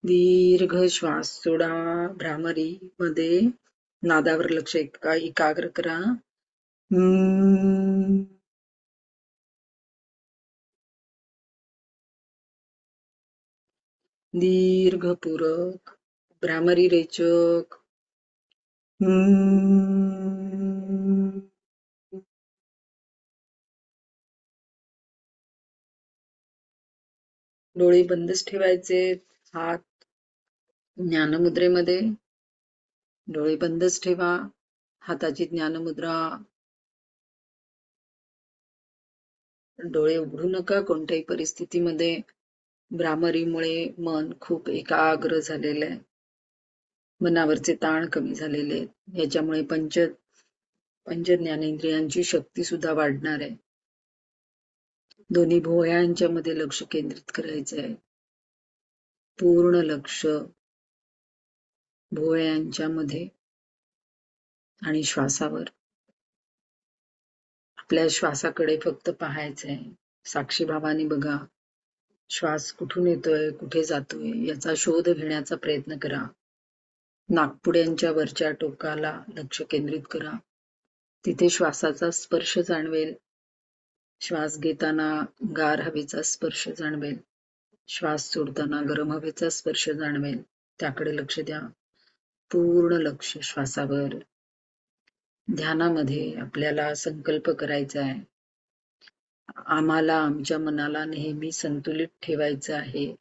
दीर्घ श्वास सोडा. भ्रामरी मध्ये नादावर लक्ष एकाग्र करा. दीर्घपूरक भ्रामरी रेचक. डोळे बंदच ठेवायचे. हात ज्ञानमुद्रेमध्ये. डोळे बंदच ठेवा. हाताची ज्ञानमुद्रा. डोळे उघडू नका कोणत्याही परिस्थितीमध्ये. भ्रामरीमुळे मन खूप एकाग्र झालेलं आहे. मनावरचे ताण कमी झालेले आहेत. याच्यामुळे पंच ज्ञानेंद्रियांची शक्ती सुद्धा वाढणार आहे. दोन्ही भोवयांच्या मध्ये लक्ष केंद्रित करायचं आहे. पूर्ण लक्ष भोवयांच्या मध्ये आणि श्वासावर. आपल्या श्वासाकडे फक्त पाहायचंय. साक्षी भावाने बघा. श्वास कुठून येतोय, कुठे जातोय याचा शोध घेण्याचा प्रयत्न करा. नाकपुड्यांच्या वरच्या टोकाला लक्ष केंद्रित करा. तिथे श्वासाचा स्पर्श जाणवेल. श्वास घेताना गार हवेचा स्पर्श जाणवेल. श्वास सोडताना गरम हवेचा स्पर्श जाणवेल. त्याकडे लक्ष द्या. पूर्ण लक्ष श्वासावर. ध्यानामध्ये आपल्याला संकल्प करायचा आहे. आम्हाला आमच्या मनाला नेहमी संतुलित ठेवायचं आहे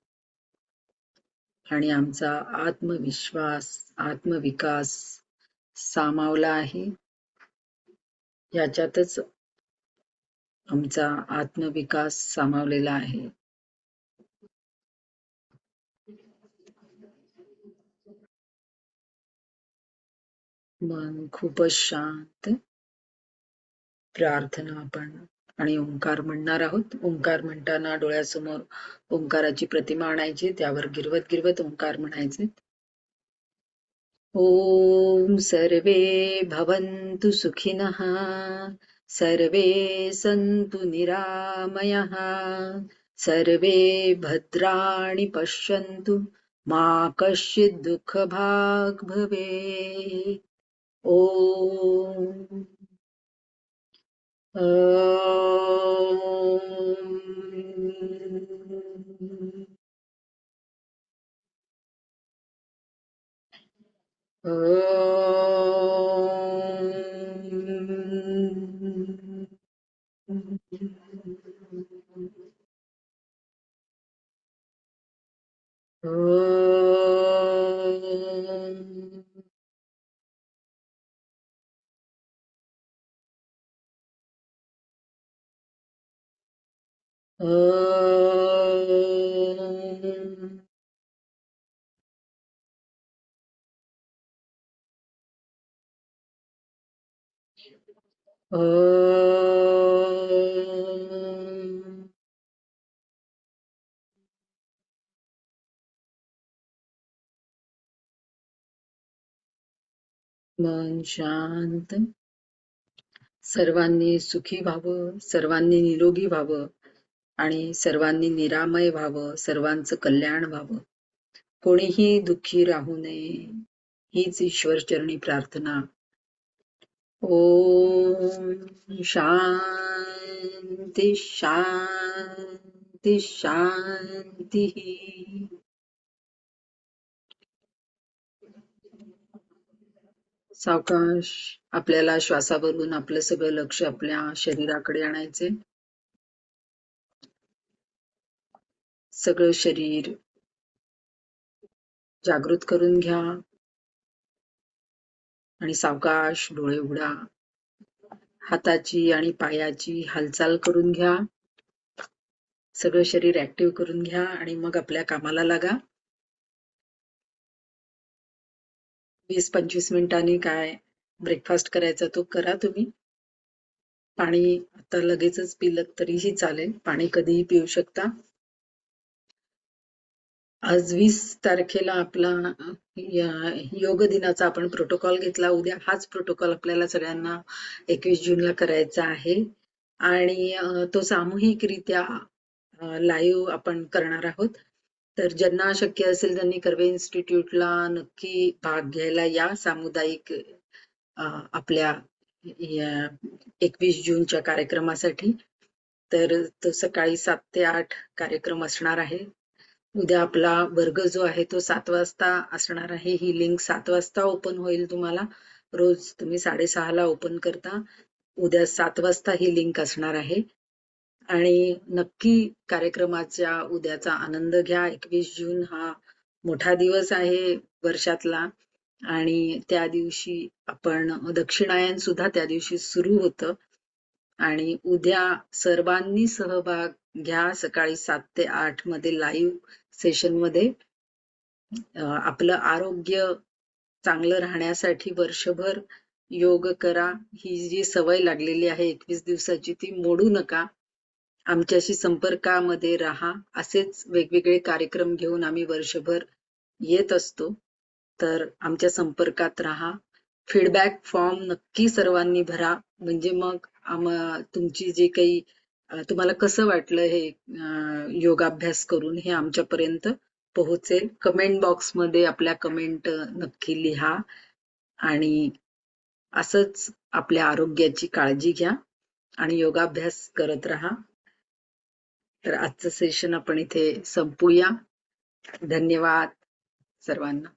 आणि आमचा आत्मविश्वास, आत्मविकास सामावला आहे. याच्यातच आमचा आत्मविकास सामावलेला आहे. मन खूपच शांत. प्रार्थना आपण आणि ओंकार म्हणणार आहोत. ओंकार म्हणताना डोळ्यासमोर ओंकाराची प्रतिमा आणायची. त्यावर गिरवत गिरवत ओंकार म्हणायचे. ओम सर्वे भवन्तु सुखिनः. सर्वे सन्तु निरामयः. सर्वे भद्राणि पश्यन्तु मा कश्चित् दुःखभाग् भवेत्. ओम मन शांत. सर्वांनी सुखी व्हावं, सर्वांनी निरोगी व्हावं आणि सर्वांनी निरामय व्हावं. सर्वांचं कल्याण व्हावं. कोणीही दुःखी राहू नये हीच ईश्वरचरणी प्रार्थना. ओम शांती शांती शांती. सावकाश आपल्याला श्वासावरून आपलं सगळं लक्ष आपल्या शरीराकडे आणायचे. सगळं शरीर जागृत करून घ्या आणि सावकाश डोळे उघडा. हाताची आणि पायाची हालचाल करून घ्या. सगळं शरीर ऍक्टिव्ह करून घ्या आणि मग आपल्या कामाला लागा. 20-25 मिनिटांनी काय ब्रेकफास्ट करायचा तो करा तुम्ही. पाणी आता लगेचच पिलं तरीही चालेल, पाणी कधीही पिऊ शकता. आज 20 तारखेला आपला योग दिनाचा आपण प्रोटोकॉल घेतला. उद्या हाच प्रोटोकॉल आपल्याला सगळ्यांना 21 जूनला करायचा आहे आणि तो सामूहिकरित्या लाईव्ह आपण करणार आहोत. तर ज्यांना शक्य असेल त्यांनी कर्वे इन्स्टिट्यूटला नक्की भाग घ्यायला या सामुदायिक आपल्या 21 जूनच्या कार्यक्रमासाठी. तर तो सकाळी 7 ते 8 कार्यक्रम असणार आहे. उद्या आपला वर्ग जो आहे तो 7 वाजता असणार आहे. ही लिंक 7 वाजता ओपन होईल तुम्हाला. रोज तुम्ही 6:30ला ओपन करता. उद्या 7 वाजता ही लिंक असणार आहे. आणि नक्की कार्यक्रमाच्या उद्याचा आनंद घ्या. 21 जून हा मोठा दिवस आहे वर्षातला आणि त्या दिवशी आपण दक्षिणायन सुद्धा त्या दिवशी सुरू होतं. आणि उद्या सर्वांनी सहभाग घ्या. सकाळी 7 ते 8 मध्ये लाईव्ह सेशन मध्ये. आपलं आरोग्य चांगलं राहण्यासाठी वर्षभर योग करा. ही जी सवय लागलेली आहे 21 दिवसाची ती मोडू नका. आमच्याशी संपर्कामध्ये राहा. असेच वेगवेगळे कार्यक्रम घेऊन आम्ही वर्षभर येत असतो. तर आमच्या संपर्कात राहा. फीडबॅक फॉर्म नक्की सर्वांनी भरा. म्हणजे मग तुमची जे काही तुम्हाला कसं वाटलं हे योगाभ्यास करून हे आमच्यापर्यंत पोहोचेल. कमेंट बॉक्समध्ये आपल्या कमेंट नक्की लिहा आणि असंच आपल्या आरोग्याची काळजी घ्या आणि योगाभ्यास करत राहा. तर आजचं सेशन आपण इथे संपूया. धन्यवाद सर्वांना.